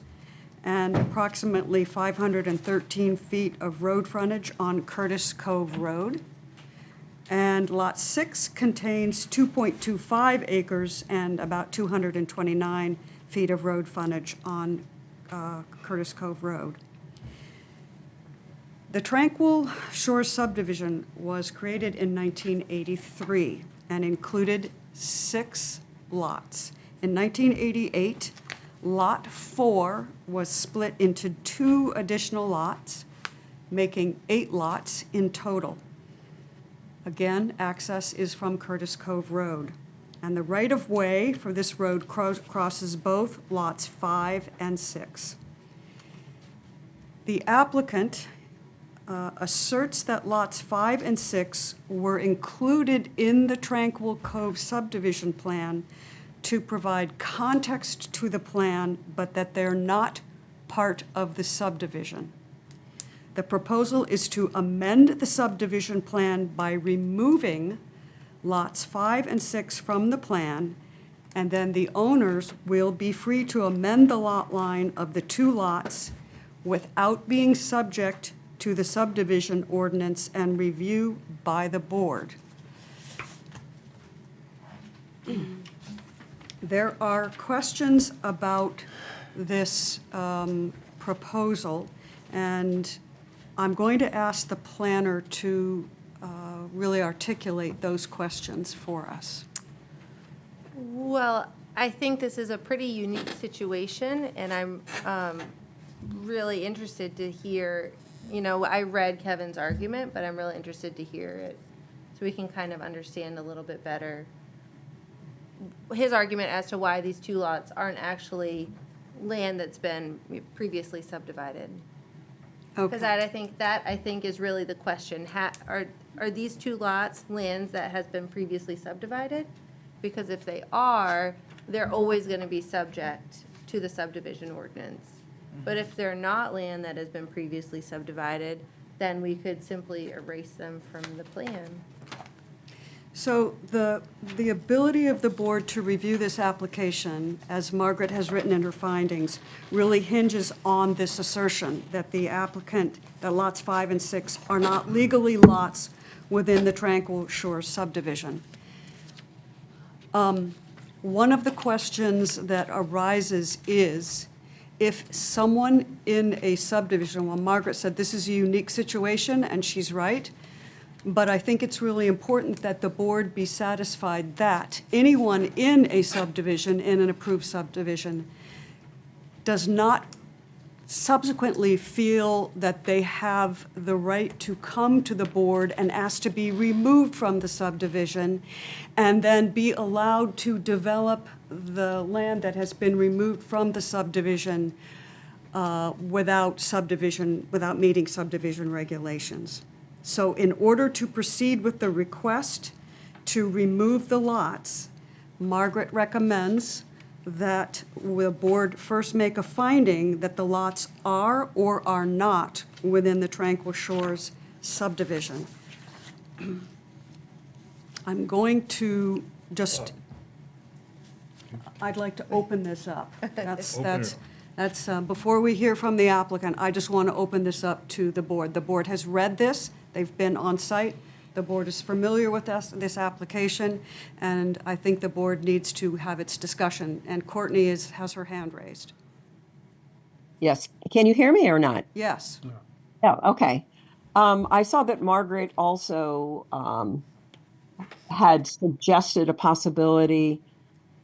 S1: and approximately 513 feet of road frontage on Curtis Cove Road. And Lot 6 contains 2.25 acres and about 229 feet of road frontage on Curtis Cove Road. The Tranquil Shores subdivision was created in 1983 and included 6 lots. In 1988, Lot 4 was split into 2 additional lots, making 8 lots in total. Again, access is from Curtis Cove Road, and the right-of-way for this road crosses both lots 5 and 6. The applicant asserts that lots 5 and 6 were included in the Tranquil Cove subdivision plan to provide context to the plan, but that they're not part of the subdivision. The proposal is to amend the subdivision plan by removing lots 5 and 6 from the plan, and then the owners will be free to amend the lot line of the 2 lots without being subject to the subdivision ordinance and review by the board. There are questions about this proposal, and I'm going to ask the planner to really articulate those questions for us.
S5: Well, I think this is a pretty unique situation, and I'm really interested to hear, I read Kevin's argument, but I'm really interested to hear it so we can kind of understand a little bit better his argument as to why these 2 lots aren't actually land that's been previously subdivided. Because
S1: Okay.
S5: that I think is really the question. Are these 2 lots lands that has been previously subdivided? Because if they are, they're always going to be subject to the subdivision ordinance. But if they're not land that has been previously subdivided, then we could simply erase them from the plan.
S1: So the ability of the board to review this application, as Margaret has written in her findings, really hinges on this assertion that the applicant, that lots 5 and 6 are not legally lots within the Tranquil Shores subdivision. One of the questions that arises is, if someone in a subdivision, well, Margaret said this is a unique situation, and she's right, But I think it's really important that the board be satisfied that anyone in a subdivision, in an approved subdivision, does not subsequently feel that they have the right to come to the board and ask to be removed from the subdivision and then be allowed to develop the land that has been removed from the subdivision without meeting subdivision regulations. So in order to proceed with the request to remove the lots, Margaret recommends that the board first make a finding that the lots are or are not within the Tranquil Shores subdivision. I'm going to just, I'd like to open this up. That's before we hear from the applicant, I just want to open this up to the board. The board has read this, they've been on site, the board is familiar with this application, and I think the board needs to have its discussion. And Courtney has her hand raised.
S6: Yes. Can you hear me or not?
S1: Yes.
S6: Oh, okay. I saw that Margaret also had suggested a possibility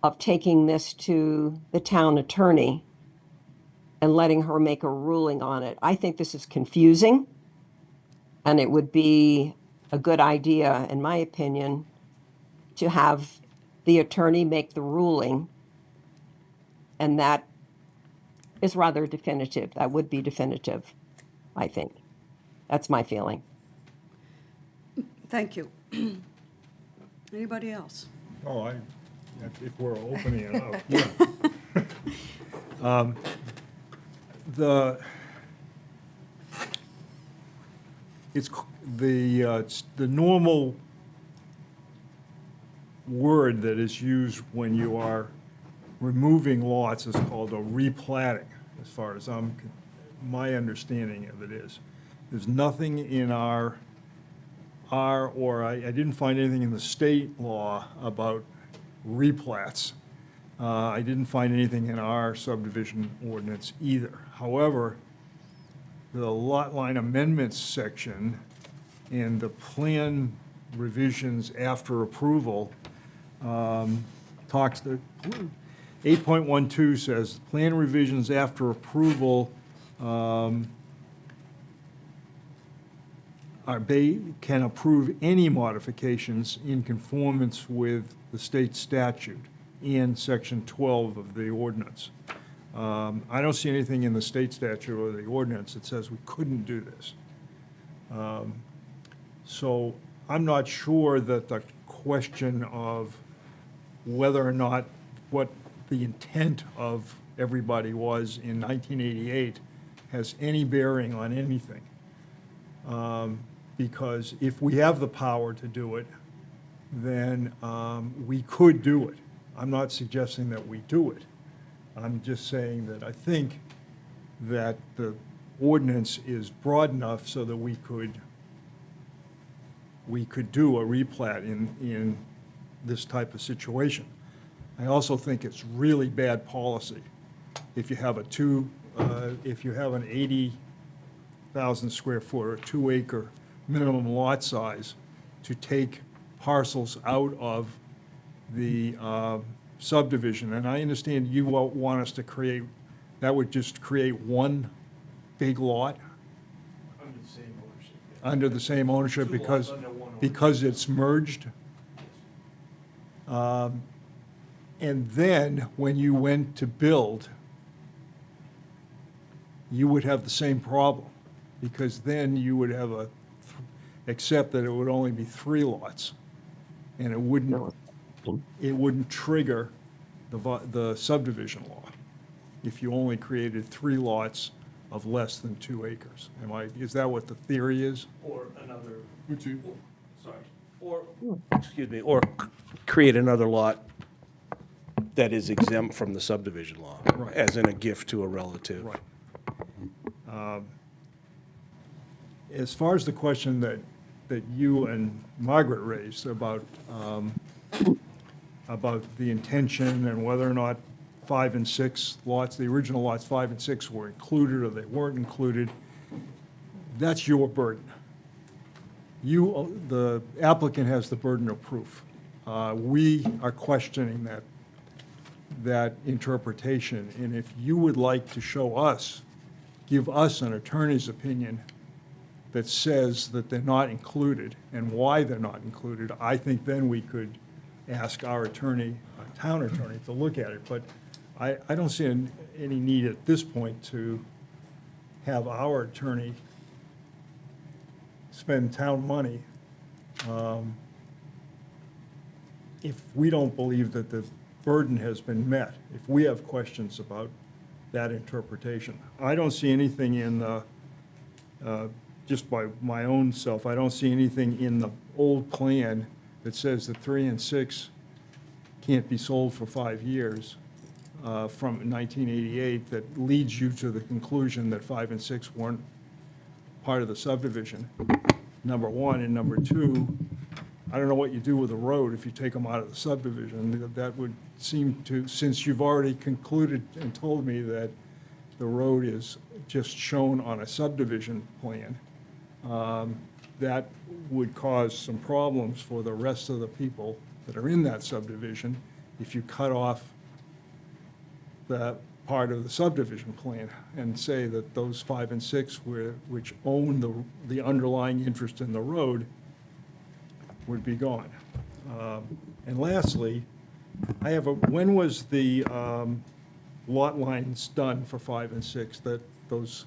S6: of taking this to the town attorney and letting her make a ruling on it. I think this is confusing, and it would be a good idea, in my opinion, to have the attorney make the ruling, and that is rather definitive. That would be definitive, I think. That's my feeling.
S1: Thank you. Anybody else?
S3: Oh, if we're opening it up, yeah. It's the normal word that is used when you are removing lots is called a replatting, as far as my understanding of it is. There's nothing in I didn't find anything in the state law about replats. I didn't find anything in our subdivision ordinance either. However, the lot line amendments section and the plan revisions after approval talks, 8.12 says, plan revisions after approval can approve any modifications in conformance with the state statute and section 12 of the ordinance. I don't see anything in the state statute or the ordinance that says we couldn't do this. So I'm not sure that the question of whether or not what the intent of everybody was in 1988 has any bearing on anything. Because if we have the power to do it, then we could do it. I'm not suggesting that we do it. I'm just saying that I think that the ordinance is broad enough so that we could do a replat in this type of situation. I also think it's really bad policy if you have if you have an 80,000 square foot or 2 acre minimum lot size to take parcels out of the subdivision. And I understand you want us to create, that would just create one big lot
S7: Under the same ownership.
S3: under the same ownership
S7: Two lots
S3: because,
S7: under one ownership.
S3: because it's merged. And then when you went to build, you would have the same problem, because then you would have except that it would only be 3 lots. And it wouldn't trigger the subdivision law if you only created 3 lots of less than 2 acres. Is that what the theory is?
S7: Or another,
S3: Would you?
S7: sorry, or, excuse me, or create another lot that is exempt from the subdivision law.
S3: Right.
S7: As in a gift to a relative.
S3: Right. As far as the question that you and Margaret raised about the intention and whether or not 5 and 6 lots, the original lots 5 and 6 were included or they weren't included, that's your burden. the applicant has the burden of proof. We are questioning that interpretation, and if you would like to show us, give us an attorney's opinion that says that they're not included and why they're not included, I think then we could ask our attorney, our town attorney, to look at it. But I don't see any need at this point to have our attorney spend town money if we don't believe that the burden has been met, if we have questions about that interpretation. I don't see anything in the, just by my own self, I don't see anything in the old plan that says that 3 and 6 can't be sold for 5 years from 1988 that leads you to the conclusion that 5 and 6 weren't part of the subdivision, number one. And number two, I don't know what you do with a road if you take them out of the subdivision. That would seem to, since you've already concluded and told me that the road is just shown on a subdivision plan, that would cause some problems for the rest of the people that are in that subdivision if you cut off that part of the subdivision plan and say that those 5 and 6 which own the underlying interest in the road would be gone. And lastly, when was the lot lines done for 5 and 6, those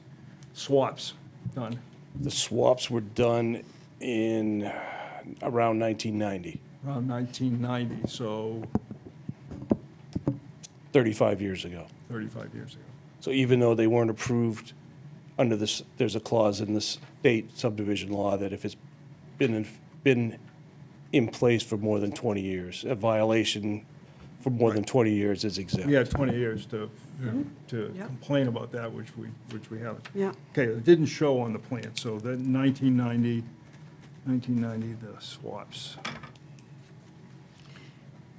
S3: swaps done?
S7: The swaps were done in around 1990,
S3: Around 1990, so
S7: 35 years ago.
S3: 35 years ago.
S7: So even though they weren't approved under this, there's a clause in the state subdivision law that if it's been in place for more than 20 years, a violation for more than 20 years is exempt.
S3: We had 20 years to
S1: Yep.
S3: complain about that, which we haven't.
S1: Yeah.
S3: Okay, it didn't show on the plan, so then 1990, the swaps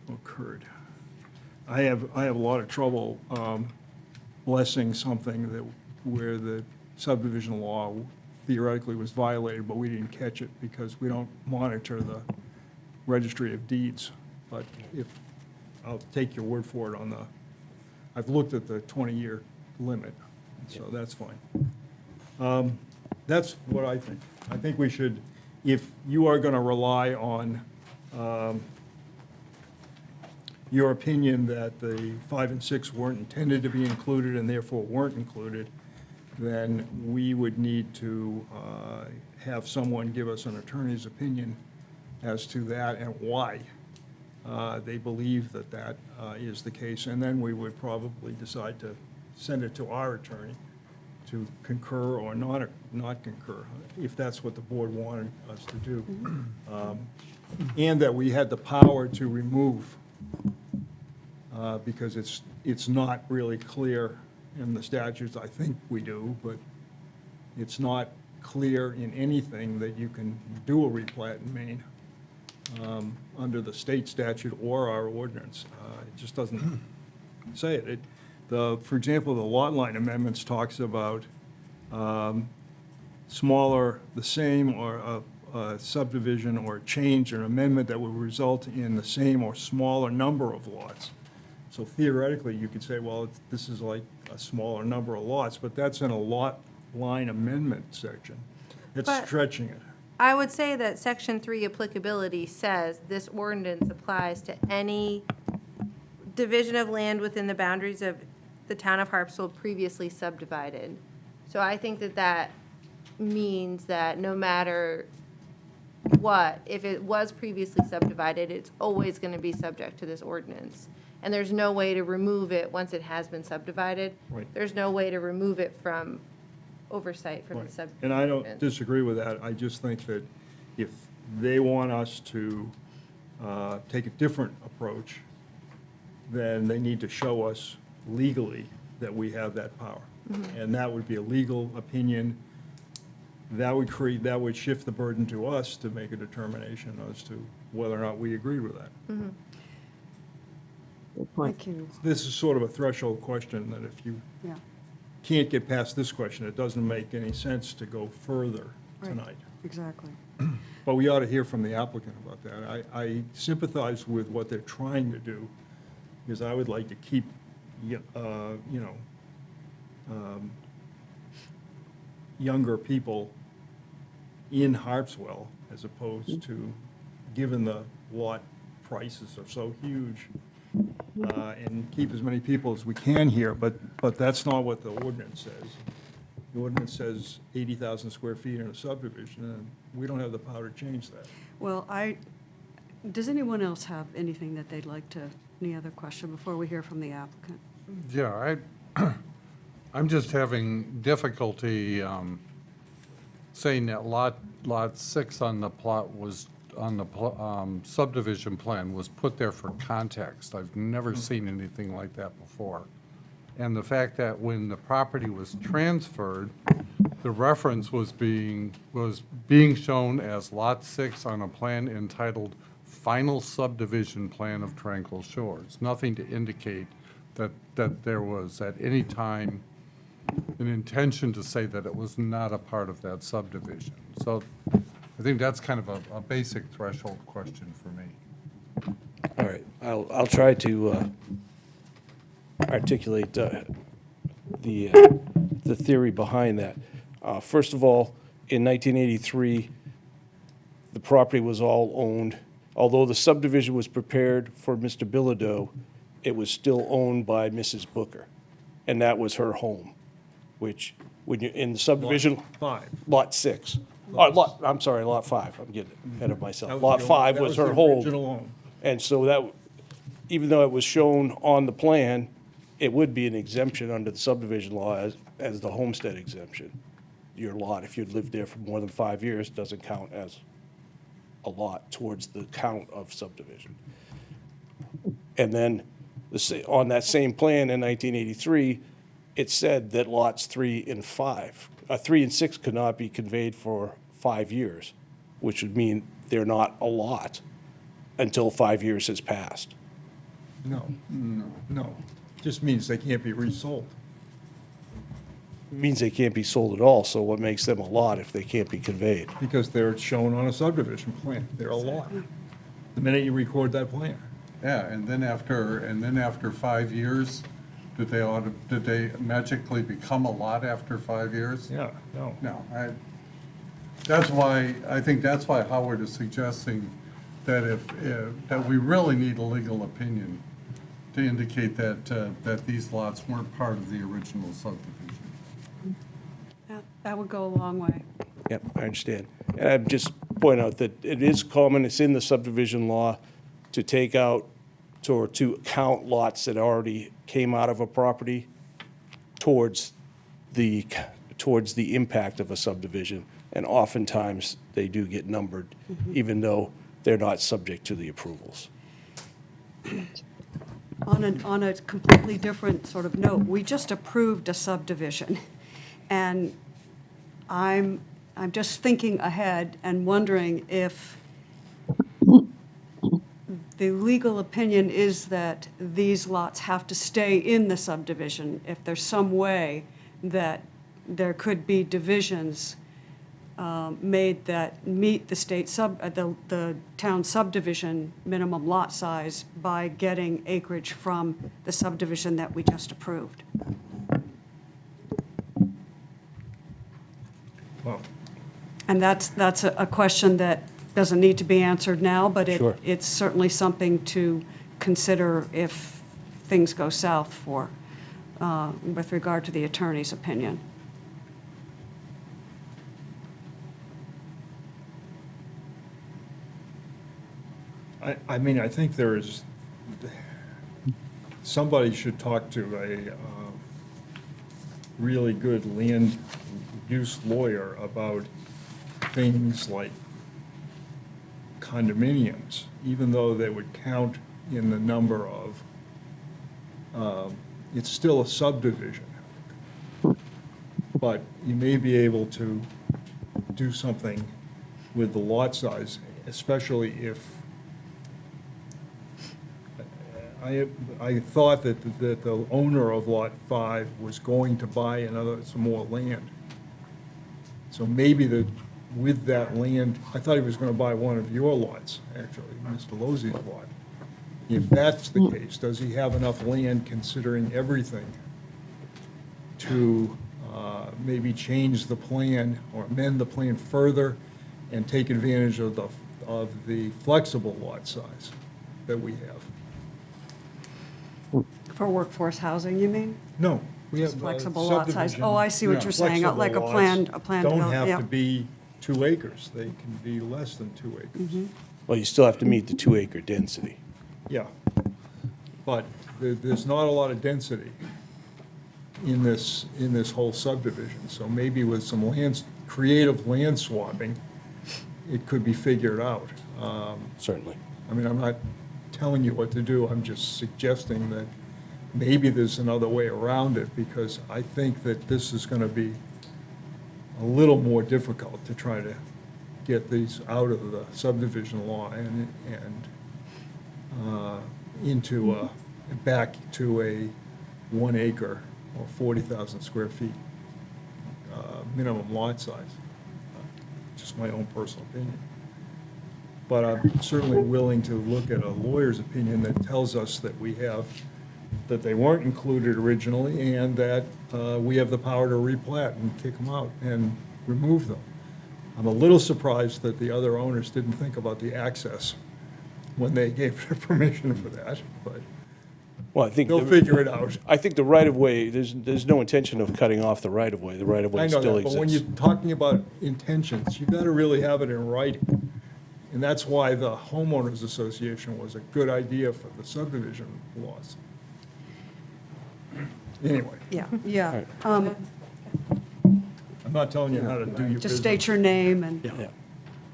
S3: occurred. I have a lot of trouble blessing something where the subdivision law theoretically was violated, but we didn't catch it because we don't monitor the registry of deeds. But I'll take your word for it I've looked at the 20-year limit, so that's fine. That's what I think. I think we should, if you are going to rely on your opinion that the 5 and 6 weren't intended to be included and therefore weren't included, then we would need to have someone give us an attorney's opinion as to that and why they believe that is the case. And then we would probably decide to send it to our attorney to concur or not concur, if that's what the board wanted us to do. And that we had the power to remove, because it's not really clear in the statutes. I think we do, but it's not clear in anything that you can do a replat in Maine under the state statute or our ordinance. It just doesn't say it. For example, the lot line amendments talks about smaller, the same, or a subdivision or a change or amendment that would result in the same or smaller number of lots. So theoretically, you could say, well, this is like a smaller number of lots, but that's in a lot line amendment section. It's
S5: But-
S3: stretching it.
S5: I would say that Section 3 applicability says this ordinance applies to any division of land within the boundaries of the town of Harpswell previously subdivided. So I think that means that no matter what, if it was previously subdivided, it's always going to be subject to this ordinance. And there's no way to remove it once it has been subdivided.
S3: Right.
S5: There's no way to remove it from oversight from the
S3: Right.
S5: subdivision.
S3: And I don't disagree with that. I just think that if they want us to take a different approach, then they need to show us legally that we have that power. And that would be a legal opinion. That would shift the burden to us to make a determination as to whether or not we agree with that.
S1: Thank you.
S3: This is sort of a threshold question that if you
S1: Yeah.
S3: can't get past this question, it doesn't make any sense to go further
S1: Right.
S3: tonight.
S1: Exactly.
S3: But we ought to hear from the applicant about that. I sympathize with what they're trying to do, because I would like to keep, younger people in Harpswell, as opposed to, given the lot prices are so huge, and keep as many people as we can here, but that's not what the ordinance says. The ordinance says 80,000 square feet in a subdivision, and we don't have the power to change that.
S1: Well, does anyone else have anything that they'd like to, any other question before we hear from the applicant?
S10: Yeah, I'm just having difficulty saying that lot 6 on the plot was, on the subdivision plan was put there for context. I've never seen anything like that before. And the fact that when the property was transferred, the reference was being shown as Lot 6 on a plan entitled Final Subdivision Plan of Tranquil Shores. Nothing to indicate that there was at any time an intention to say that it was not a part of that subdivision. So I think that's kind of a basic threshold question for me.
S7: All right, I'll try to articulate the theory behind that. First of all, in 1983, the property was all owned. Although the subdivision was prepared for Mr. Bilodeau, it was still owned by Mrs. Booker, and that was her home, which, when you're in the subdivision. Lot 6. I'm sorry, Lot 5. I'm getting ahead of myself. Lot 5 was her home.
S3: Original home.
S7: And so that, even though it was shown on the plan, it would be an exemption under the subdivision law as the homestead exemption. Your lot, if you'd lived there for more than 5 years, doesn't count as a lot towards the count of subdivision. And then, on that same plan in 1983, it said that lots 3 and 6 could not be conveyed for 5 years, which would mean they're not a lot until 5 years has passed.
S3: No. Just means they can't be resold.
S7: It means they can't be sold at all, so what makes them a lot if they can't be conveyed?
S3: Because they're shown on a subdivision plan. They're a lot. The minute you record that plan.
S10: Yeah, and then after 5 years, did they magically become a lot after 5 years?
S3: Yeah, no.
S10: No, I think that's why Howard is suggesting that that we really need a legal opinion to indicate that these lots weren't part of the original subdivision.
S1: That would go a long way.
S7: Yep, I understand. And I'd just point out that it is common, it's in the subdivision law, to take out, or to count lots that already came out of a property towards the impact of a subdivision. And oftentimes, they do get numbered, even though they're not subject to the approvals.
S1: On a completely different sort of note, we just approved a subdivision, and I'm just thinking ahead and wondering if the legal opinion is that these lots have to stay in the subdivision, if there's some way that there could be divisions made that meet the the town subdivision minimum lot size by getting acreage from the subdivision that we just approved.
S3: Well,
S1: And that's a question that doesn't need to be answered now, but
S7: Sure.
S1: it's certainly something to consider if things go south for, with regard to the attorney's opinion.
S3: I mean, I think somebody should talk to a really good land use lawyer about things like condominiums, even though they would count in the number of, it's still a subdivision. But you may be able to do something with the lot size, especially if, I thought that the owner of Lot 5 was going to buy some more land. So maybe with that land, I thought he was gonna buy one of your lots, actually, Mr. Losey's lot. If that's the case, does he have enough land, considering everything, to maybe change the plan or amend the plan further and take advantage of the flexible lot size that we have?
S1: For workforce housing, you mean?
S3: No, we have
S1: Flexible lot size.
S3: subdivision.
S1: Oh, I see what you're saying,
S3: Flexible
S1: like a
S3: lots
S1: planned
S3: Don't
S1: develop- yeah.
S3: have to be 2 acres, they can be less than 2 acres.
S7: Well, you still have to meet the 2-acre density.
S3: Yeah, but there's not a lot of density in this whole subdivision, so maybe with some creative land swapping, it could be figured out.
S7: Certainly.
S3: I mean, I'm not telling you what to do, I'm just suggesting that maybe there's another way around it, because I think that this is gonna be a little more difficult to try to get these out of the subdivision law and into back to a 1 acre or 40,000 square feet minimum lot size. Just my own personal opinion. But I'm certainly willing to look at a lawyer's opinion that tells us that that they weren't included originally, and that we have the power to replat and kick them out and remove them. I'm a little surprised that the other owners didn't think about the access when they gave their permission for that, but
S7: Well, I think.
S3: they'll figure it out.
S7: I think the right-of-way, there's no intention of cutting off the right-of-way. The
S3: I
S7: right-of-way
S3: know
S7: still
S3: that, but when you're
S7: exists.
S3: talking about intentions, you've got to really have it in writing. And that's why the homeowners association was a good idea for the subdivision laws. Anyway,
S1: Yeah.
S3: I'm not telling you how to do your business.
S1: Just state your name and,
S7: Yeah.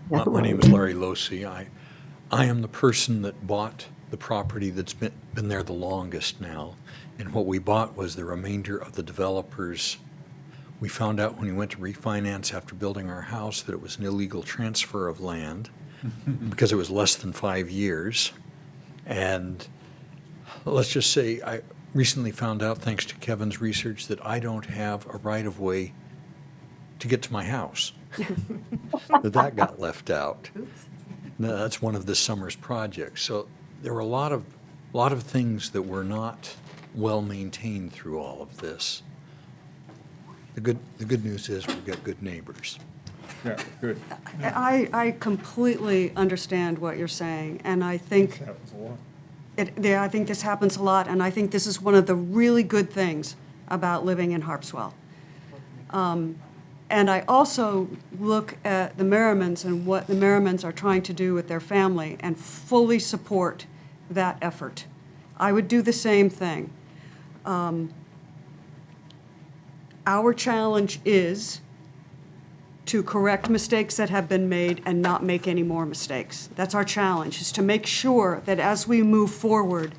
S8: My name is Larry Losey. I am the person that bought the property that's been there the longest now. And what we bought was the remainder of the developers. We found out when we went to refinance after building our house that it was an illegal transfer of land because it was less than 5 years. And let's just say I recently found out, thanks to Kevin's research, that I don't have a right-of-way to get to my house. That got left out. No, that's one of this summer's projects. So there were a lot of things that were not well maintained through all of this. The good news is we've got good neighbors.
S3: Yeah, good.
S1: I completely understand what you're saying, and I think
S3: Happens a lot.
S1: I think this happens a lot, and I think this is one of the really good things about living in Harpswell. And I also look at the Merrimans and what the Merrimans are trying to do with their family and fully support that effort. I would do the same thing. Our challenge is to correct mistakes that have been made and not make any more mistakes. That's our challenge, is to make sure that as we move forward,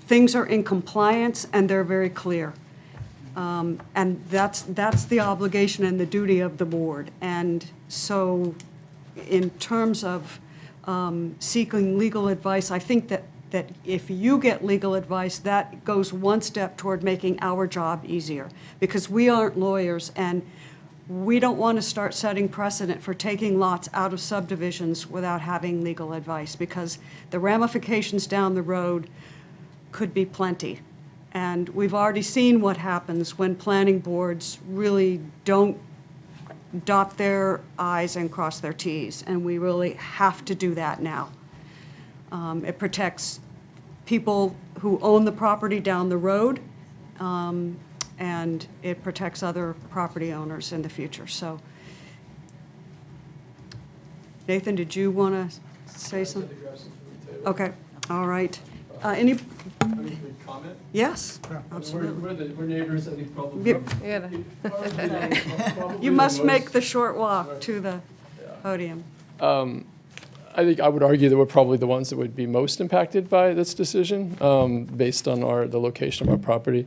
S1: things are in compliance and they're very clear. And that's the obligation and the duty of the board. And so in terms of seeking legal advice, I think that if you get legal advice, that goes one step toward making our job easier. Because we aren't lawyers, and we don't want to start setting precedent for taking lots out of subdivisions without having legal advice, because the ramifications down the road could be plenty. And we've already seen what happens when planning boards really don't dot their i's and cross their t's, and we really have to do that now. It protects people who own the property down the road, and it protects other property owners in the future. So, Nathan, did you want to say something? Okay, all right. Any,
S9: Comment?
S1: yes, absolutely.
S9: We're neighbors, I think probably.
S1: Yeah. You must make the short walk to the podium.
S9: I think I would argue that we're probably the ones that would be most impacted by this decision, based on the location of our property.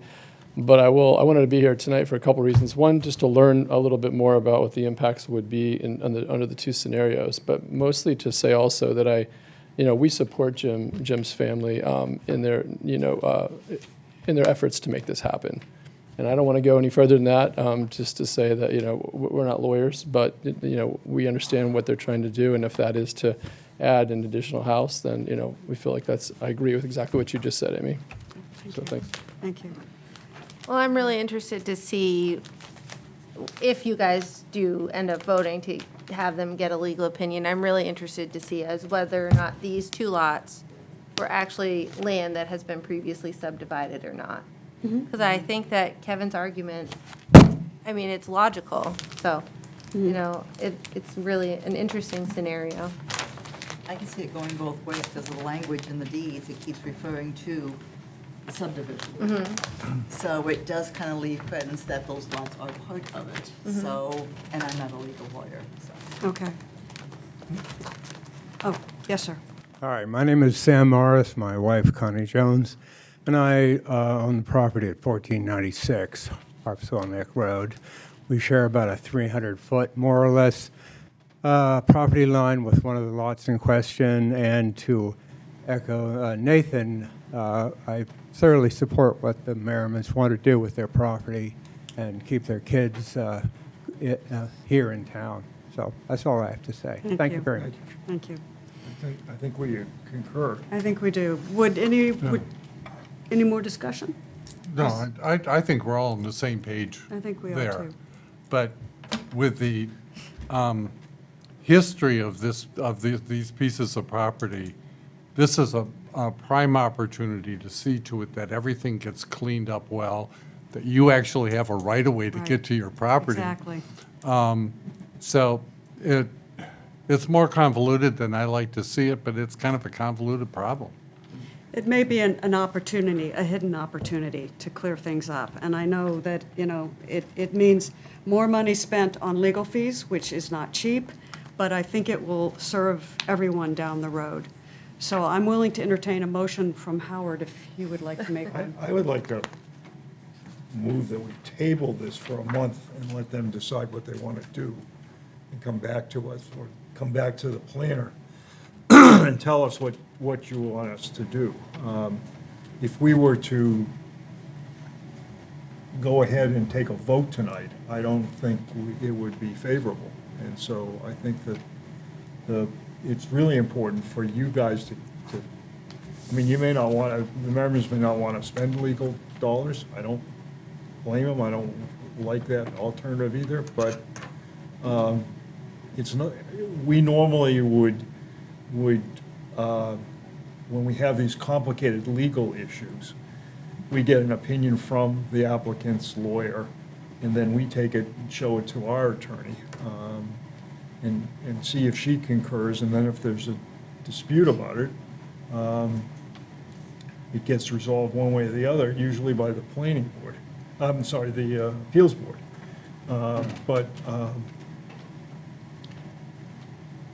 S9: But I wanted to be here tonight for a couple reasons. One, just to learn a little bit more about what the impacts would be under the two scenarios, but mostly to say also that we support Jim's family in their efforts to make this happen. And I don't want to go any further than that, just to say that, we're not lawyers, but, we understand what they're trying to do. And if that is to add an additional house, then, we feel like I agree with exactly what you just said, Amy. So thanks.
S1: Thank you.
S5: Well, I'm really interested to see if you guys do end up voting to have them get a legal opinion. I'm really interested to see as whether or not these two lots were actually land that has been previously subdivided or not. Because I think that Kevin's argument, it's logical. So, it's really an interesting scenario.
S4: I can see it going both ways, because of the language in the deeds, it keeps referring to the subdivision. So it does kind of leave credence that those lots are part of it. So, and I'm not a legal lawyer, so.
S1: Okay. Oh, yes, sir.
S11: Hi, my name is Sam Morris, my wife Connie Jones, and I own the property at 1496 Harpswell Neck Road. We share about a 300-foot, more or less, property line with one of the lots in question. And to echo Nathan, I thoroughly support what the Merrimans want to do with their property and keep their kids here in town. So that's all I have to say. Thank you very much.
S1: Thank you.
S3: I think we concur.
S1: I think we do. Would any more discussion?
S10: No, I think we're all on the same page
S1: I think we are
S10: there.
S1: too.
S10: But with the history of these pieces of property, this is a prime opportunity to see to it that everything gets cleaned up well, that you actually have a right-of-way to
S1: Right.
S10: get to your property.
S1: Exactly.
S10: So it's more convoluted than I like to see it, but it's kind of a convoluted problem.
S1: It may be an opportunity, a hidden opportunity to clear things up. And I know that, it means more money spent on legal fees, which is not cheap, but I think it will serve everyone down the road. So I'm willing to entertain a motion from Howard if he would like to make one.
S3: I would like to move that we table this for a month and let them decide what they want to do and come back to us, or come back to the planner and tell us what you want us to do. If we were to go ahead and take a vote tonight, I don't think it would be favorable. And so I think that it's really important for you guys to, you may not want to, the members may not want to spend legal dollars. I don't blame them. I don't like that alternative either, but it's not, we normally would, when we have these complicated legal issues, we get an opinion from the applicant's lawyer, and then we take it and show it to our attorney, and see if she concurs, and then if there's a dispute about it, it gets resolved one way or the other, usually by the planning board. I'm sorry, the appeals board. But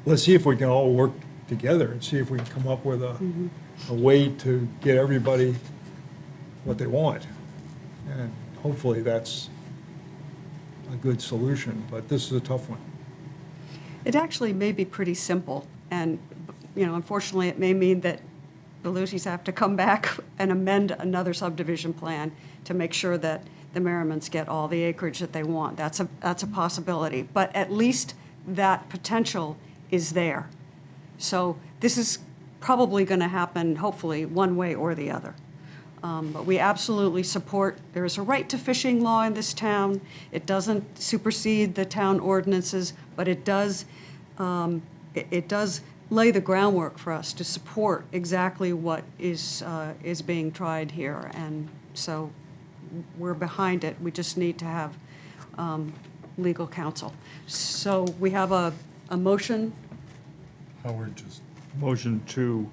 S3: let's see if we can all work together and see if we can come up with a way to get everybody what they want. And hopefully that's a good solution, but this is a tough one.
S1: It actually may be pretty simple, and, unfortunately, it may mean that the Lucys have to come back and amend another subdivision plan to make sure that the Merrimans get all the acreage that they want. That's a possibility, but at least that potential is there. So this is probably going to happen, hopefully, one way or the other. But we absolutely support, there is a right to fishing law in this town. It doesn't supersede the town ordinances, but it does lay the groundwork for us to support exactly what is being tried here. And so we're behind it. We just need to have legal counsel. So we have a motion,
S10: Howard just.
S3: Motion to,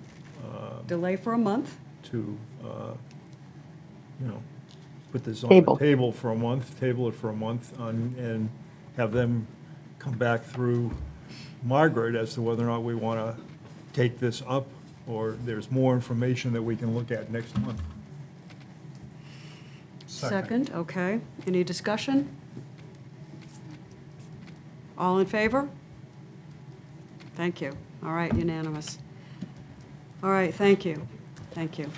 S1: delay for a month.
S3: put this on
S6: Table.
S3: the table for a month, table it for a month, and have them come back through Margaret as to whether or not we want to take this up, or there's more information that we can look at next month.
S1: Second, okay. Any discussion? All in favor? Thank you. All right, unanimous. All right, thank you. Thank you.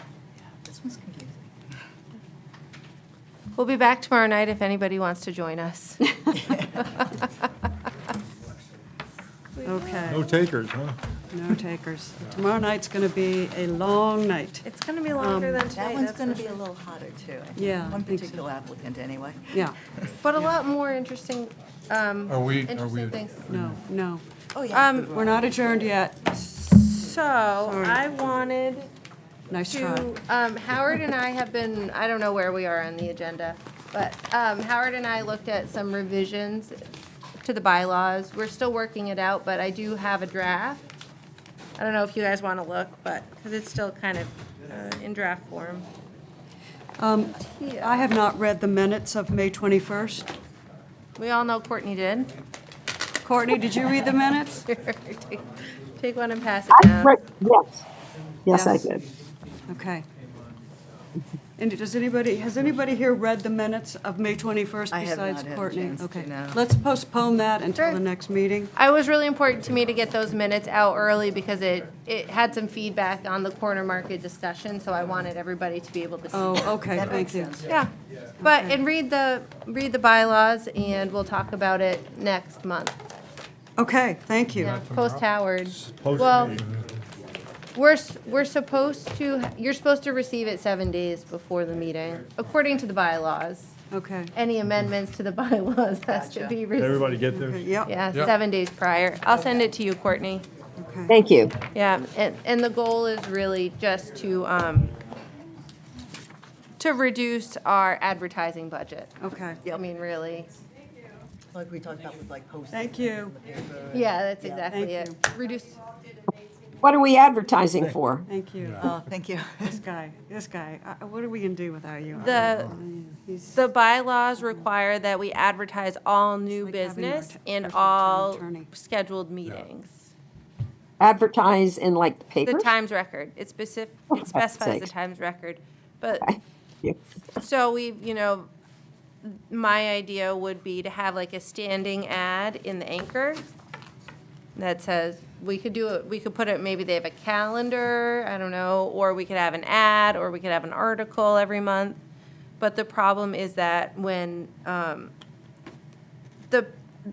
S4: This one's confusing.
S5: We'll be back tomorrow night if anybody wants to join us.
S1: Okay,
S3: No takers, huh?
S1: no takers. Tomorrow night's going to be a long night.
S5: It's going to be longer than
S4: That
S5: today,
S4: one's
S5: that's
S4: going
S5: for
S4: to be a
S5: sure.
S4: little hotter, too. I think.
S1: Yeah, I
S4: One
S1: think so.
S4: particular applicant, anyway.
S1: Yeah,
S5: But a lot more interesting, interesting things.
S1: no.
S4: Oh, yeah.
S1: We're not adjourned yet.
S5: So I wanted
S1: Nice try.
S5: to, Howard and I have been, I don't know where we are on the agenda, but Howard and I looked at some revisions to the bylaws. We're still working it out, but I do have a draft. I don't know if you guys want to look, but, because it's still kind of in draft form.
S1: I have not read the minutes of May 21st.
S5: We all know Courtney did.
S1: Courtney, did you read the minutes?
S5: Take one and pass it down.
S6: Yes. Yes, I
S1: Yes.
S6: did.
S1: Okay. And has anybody here read the minutes of May 21st
S4: I have not
S1: besides
S4: had a
S1: Courtney?
S4: chance to,
S1: Okay.
S4: no.
S1: Let's postpone that until
S5: Sure.
S1: the next meeting.
S5: It was really important to me to get those minutes out early because it had some feedback on the corner market discussion, so I wanted everybody to be able to see.
S1: Oh, okay,
S4: That
S1: thank
S4: makes
S1: you.
S4: sense.
S5: Yeah, but, and read the bylaws, and we'll talk about it next month.
S1: Okay, thank you.
S5: Yeah, post Howard.
S3: Post
S5: Well,
S3: me.
S5: we're supposed to, you're supposed to receive it 7 days before the meeting, according to the bylaws.
S1: Okay.
S5: Any amendments to the bylaws has to be received.
S3: Everybody get there?
S1: Okay, yep,
S5: Yeah,
S10: Yep.
S5: 7 days prior. I'll send it to you, Courtney.
S1: okay.
S6: Thank you.
S5: Yeah, and the goal is really just to reduce our advertising budget.
S1: Okay.
S5: I mean, really,
S4: Like we talked about with like posting.
S1: Thank you.
S4: in the paper.
S5: yeah, that's exactly
S1: Thank
S5: it. Reduce,
S6: What are we advertising for?
S1: Thank you.
S4: Oh, thank you.
S1: This guy, what are we going to do without you? He's-
S5: the bylaws require that we advertise all new
S1: like having our
S5: business
S1: t-
S5: and
S1: personal
S5: all
S1: attorney.
S5: scheduled meetings.
S6: Advertise in like the
S5: The
S6: paper?
S5: Times Record, it specifies the
S6: sakes.
S5: Times Record. But,
S6: Yeah.
S5: so my idea would be to have like a standing ad in the anchor that says, we could put it, maybe they have a calendar, I don't know, or we could have an ad, or we could have an article every month. But the problem is that when, the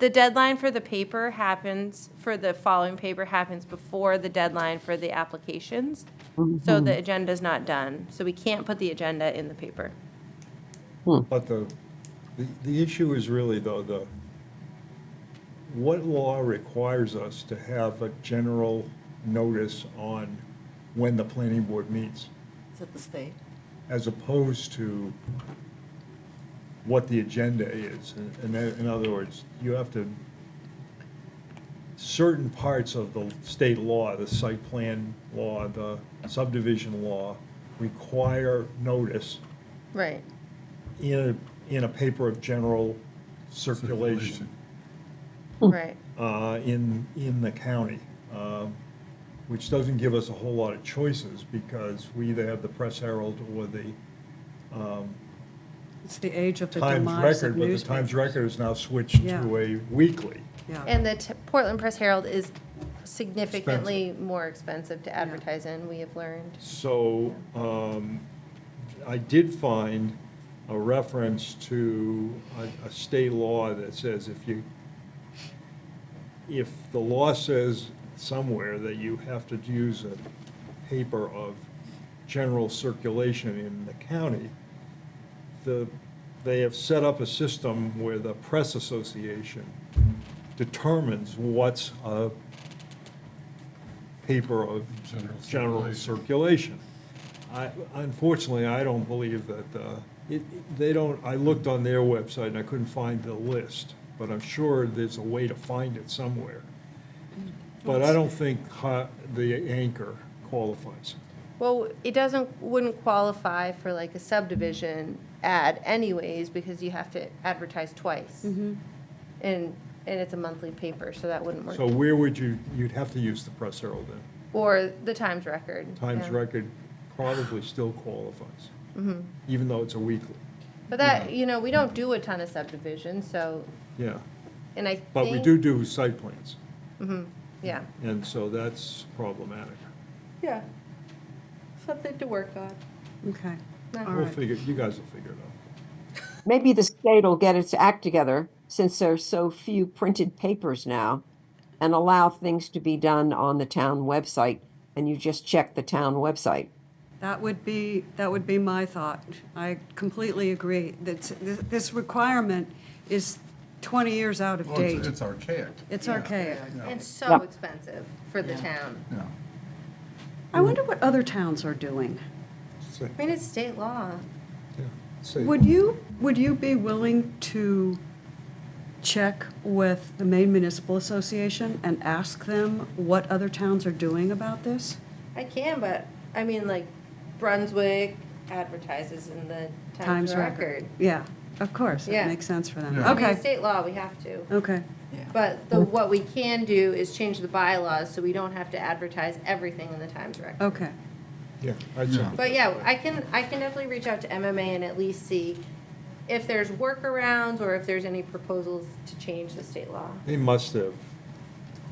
S5: deadline for the paper happens, for the following paper happens before the deadline for the applications. So the agenda's not done, so we can't put the agenda in the paper.
S3: But the issue is really though, what law requires us to have a general notice on when the planning board meets,
S4: Is it the state?
S3: as opposed to what the agenda is? In other words, you have to, certain parts of the state law, the site plan law, the subdivision law, require notice
S5: Right.
S3: in a paper of general circulation
S5: Right.
S3: in the county, which doesn't give us a whole lot of choices because we either have the Press Herald or the
S1: It's the age of the
S3: Times
S1: demise of
S3: Record, but the Times
S1: newspapers.
S3: Record is now switched
S1: Yeah.
S3: to a weekly.
S1: Yeah.
S5: And the Portland Press Herald is significantly more expensive to advertise in, we have learned.
S3: So I did find a reference to a state law that says if the law says somewhere that you have to use a paper of general circulation in the county, they have set up a system where the Press Association determines what's a paper of general circulation. Unfortunately, I don't believe that, they don't, I looked on their website and I couldn't find the list, but I'm sure there's a way to find it somewhere. But I don't think the anchor qualifies.
S5: Well, it wouldn't qualify for like a subdivision ad anyways, because you have to advertise twice. And it's a monthly paper, so that wouldn't work.
S3: So where would you'd have to use the Press Herald then?
S5: Or the Times Record.
S3: Times
S5: yeah.
S3: Record probably still qualifies, even though it's a weekly.
S5: But that, we don't do a ton of subdivisions, so,
S3: Yeah,
S5: and I think.
S3: but we do site plans,
S5: Yeah.
S3: and so that's problematic.
S5: Yeah. Something to work on.
S1: Okay, all
S3: We'll
S1: right.
S3: you guys will figure it out.
S6: maybe the state will get its act together, since there's so few printed papers now, and allow things to be done on the town website, and you just check the town website.
S1: That would be my thought. I completely agree. This requirement is 20 years out of
S2: Well,
S1: date.
S2: it's archaic.
S1: It's archaic.
S5: And so
S6: Yep.
S5: expensive for the town.
S2: Yeah.
S1: I wonder what other towns are doing.
S5: I mean, it's state law.
S1: Would you be willing to check with the Maine Municipal Association and ask them what other towns are doing about this?
S5: I can, but, I mean, like, Brunswick advertises in the Times Record.
S1: Yeah, of course, it
S5: Yeah.
S1: makes sense for them.
S2: Yeah.
S5: I mean,
S1: Okay,
S5: state law, we have to.
S1: okay.
S5: But what we can do is change the bylaws so we don't have to advertise everything in the Times Record.
S1: Okay.
S3: Yeah, I'd say.
S5: But yeah, I can definitely reach out to MMA and at least see if there's workarounds or if there's any proposals to change the state law.
S3: They must have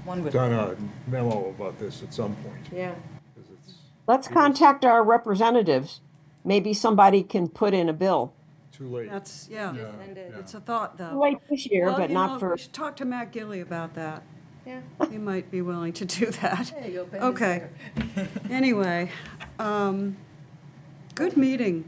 S4: One would.
S3: done a memo about this at some point.
S5: Yeah.
S3: 'Cause it's
S6: Let's contact our representatives. Maybe somebody can put in a bill.
S3: too late.
S1: That's, yeah,
S5: Just end it.
S1: it's a thought, though.
S6: Late this year,
S1: Well,
S6: but
S1: you
S6: not
S1: know,
S6: for.
S1: We should talk to Matt Gilly about that.
S5: Yeah.
S1: He might be willing to do that.
S5: There you go, Ben is
S1: Okay. Anyway, good meeting,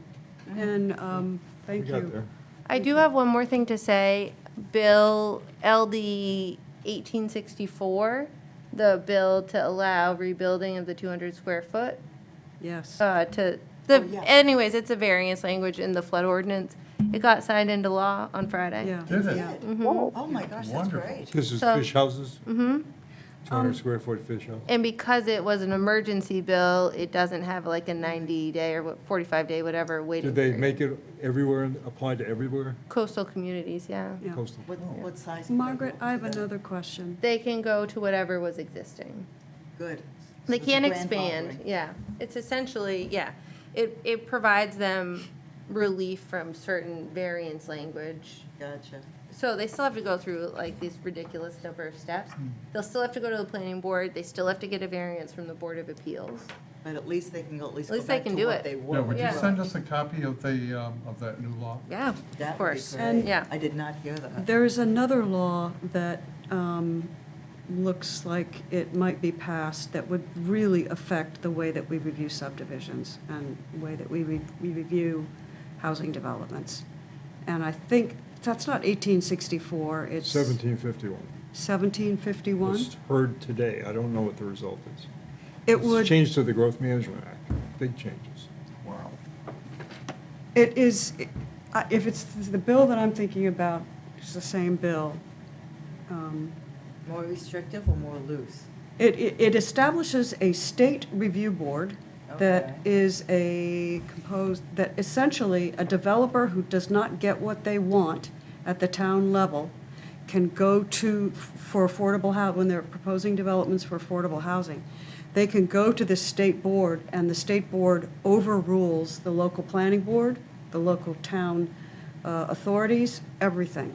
S1: and
S3: We
S1: thank
S3: got
S1: you.
S3: there.
S5: I do have one more thing to say. Bill LD 1864, the bill to allow rebuilding of the 200 square foot,
S1: Yes.
S4: yeah.
S5: anyways, it's a variance language in the flood ordinance. It got signed into law on Friday.
S1: Yeah.
S2: Did it?
S1: yeah.
S4: Oh, my gosh, that's
S2: Wonderful.
S4: great.
S3: This is
S5: So-
S3: fish houses? Mm-hmm. 200 square foot fish house?
S5: And because it was an emergency bill, it doesn't have like a 90-day or 45-day, whatever, waiting
S3: Did they
S5: period.
S3: make it everywhere, applied to everywhere?
S5: Coastal communities, yeah.
S1: Yeah.
S3: Coastal?
S4: What size?
S1: Margaret, I have another question.
S5: They can go to whatever was existing.
S4: Good.
S5: They
S4: It's a
S5: can't expand,
S4: grandfathering.
S5: yeah. It's essentially, yeah. It provides them relief from certain variance language.
S4: Gotcha.
S5: So they still have to go through like these ridiculous number of steps. They'll still have to go to the planning board. They still have to get a variance from the Board of Appeals.
S4: But at least they can go, at least
S5: At
S4: go
S5: least they
S4: back
S5: can
S4: to
S5: do
S4: what
S5: it.
S4: they
S2: Yeah,
S4: were.
S2: would you
S5: Yeah.
S2: send us a copy of that new law?
S5: Yeah,
S4: That
S5: of
S4: would be
S5: course.
S4: great.
S1: And-
S5: Yeah.
S4: I did not hear that.
S1: There is another law that looks like it might be passed that would really affect the way that we review subdivisions and the way that we review housing developments. And I think that's not 1864, it's
S3: 1751.
S1: 1751.
S3: Just heard today. I don't know what the result is.
S1: It
S3: It's
S1: would,
S3: changed to the Growth Management Act. Big changes.
S2: Wow.
S1: it is, if it's the bill that I'm thinking about, it's the same bill.
S4: More restrictive or more loose?
S1: It establishes a state review board that
S4: Okay.
S1: is that essentially a developer who does not get what they want at the town level can go to, for affordable when they're proposing developments for affordable housing, they can go to the state board, and the state board overrules the local planning board, the local town authorities, everything.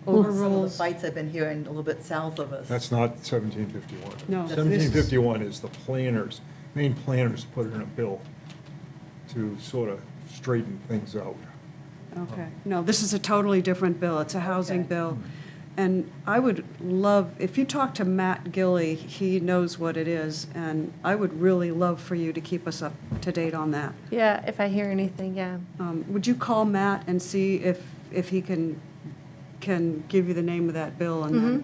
S4: Some of the
S1: Overrules.
S4: fights I've been hearing a little bit south of us.
S3: That's not 1751.
S1: No, this is-
S3: 1751 is the planners, main planners put in a bill to sort of straighten things out.
S1: Okay, no, this is a totally different bill, it's a housing
S4: Okay.
S1: bill. And I would love, if you talk to Matt Gilly, he knows what it is, and I would really love for you to keep us up to date on that.
S5: Yeah, if I hear anything, yeah.
S1: Would you call Matt and see if he can give you the name of that bill? And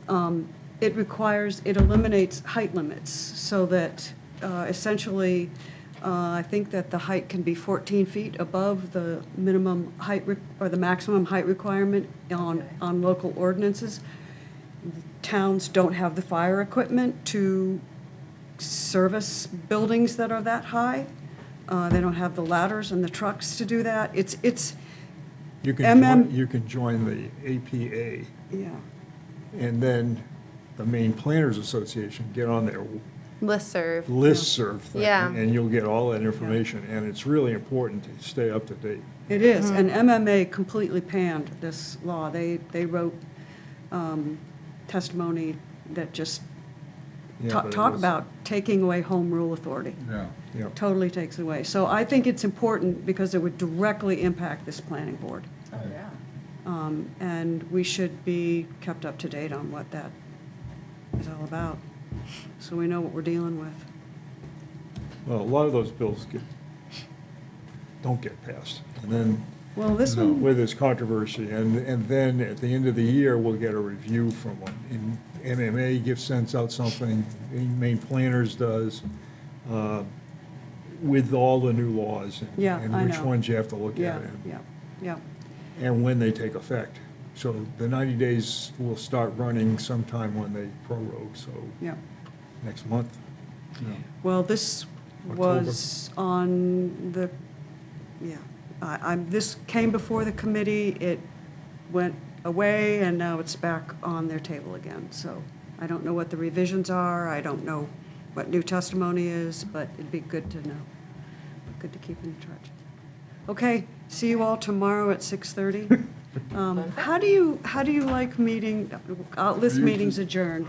S1: then, it eliminates height limits, so that essentially, I think that the height can be 14 feet above the minimum height, or the maximum height requirement on local ordinances. Towns don't have the fire equipment to service buildings that are that high. They don't have the ladders and the trucks to do that. It's,
S3: You can
S1: MM
S3: join, you can join the APA,
S1: yeah.
S3: and then the Maine Planners Association, get on their
S5: Listserv.
S3: listserv thing.
S5: Yeah.
S3: And you'll get all that information, and it's really important to stay up to date.
S1: It is, and MMA completely panned this law. They wrote testimony that just
S3: Yeah, but it
S1: talk
S3: was-
S1: about taking away home rule authority.
S2: Yeah.
S3: Yeah.
S1: Totally takes it away. So I think it's important because it would directly impact this planning board. And we should be kept up to date on what that is all about, so we know what we're dealing with.
S3: Well, a lot of those bills don't get passed. And then,
S1: Well, this
S3: you know,
S1: one,
S3: where there's controversy, and then at the end of the year, we'll get a review from them. And MMA sends out something, Maine Planners does, with all the new laws.
S1: Yeah,
S3: And
S1: I
S3: which
S1: know.
S3: ones you have to look
S1: yeah,
S3: at,
S1: yeah.
S3: and when they take effect. So the 90 days will start running sometime when they prorogue, so
S1: Yeah.
S3: next month. you know.
S1: Well, this was on the, yeah, this came before the committee, it went away, and now it's back on their table again. So I don't know what the revisions are, I don't know what new testimony is, but it'd be good to know. Good to keep in touch. Okay, see you all tomorrow at 6:30. How do you like meeting, this meeting's adjourned.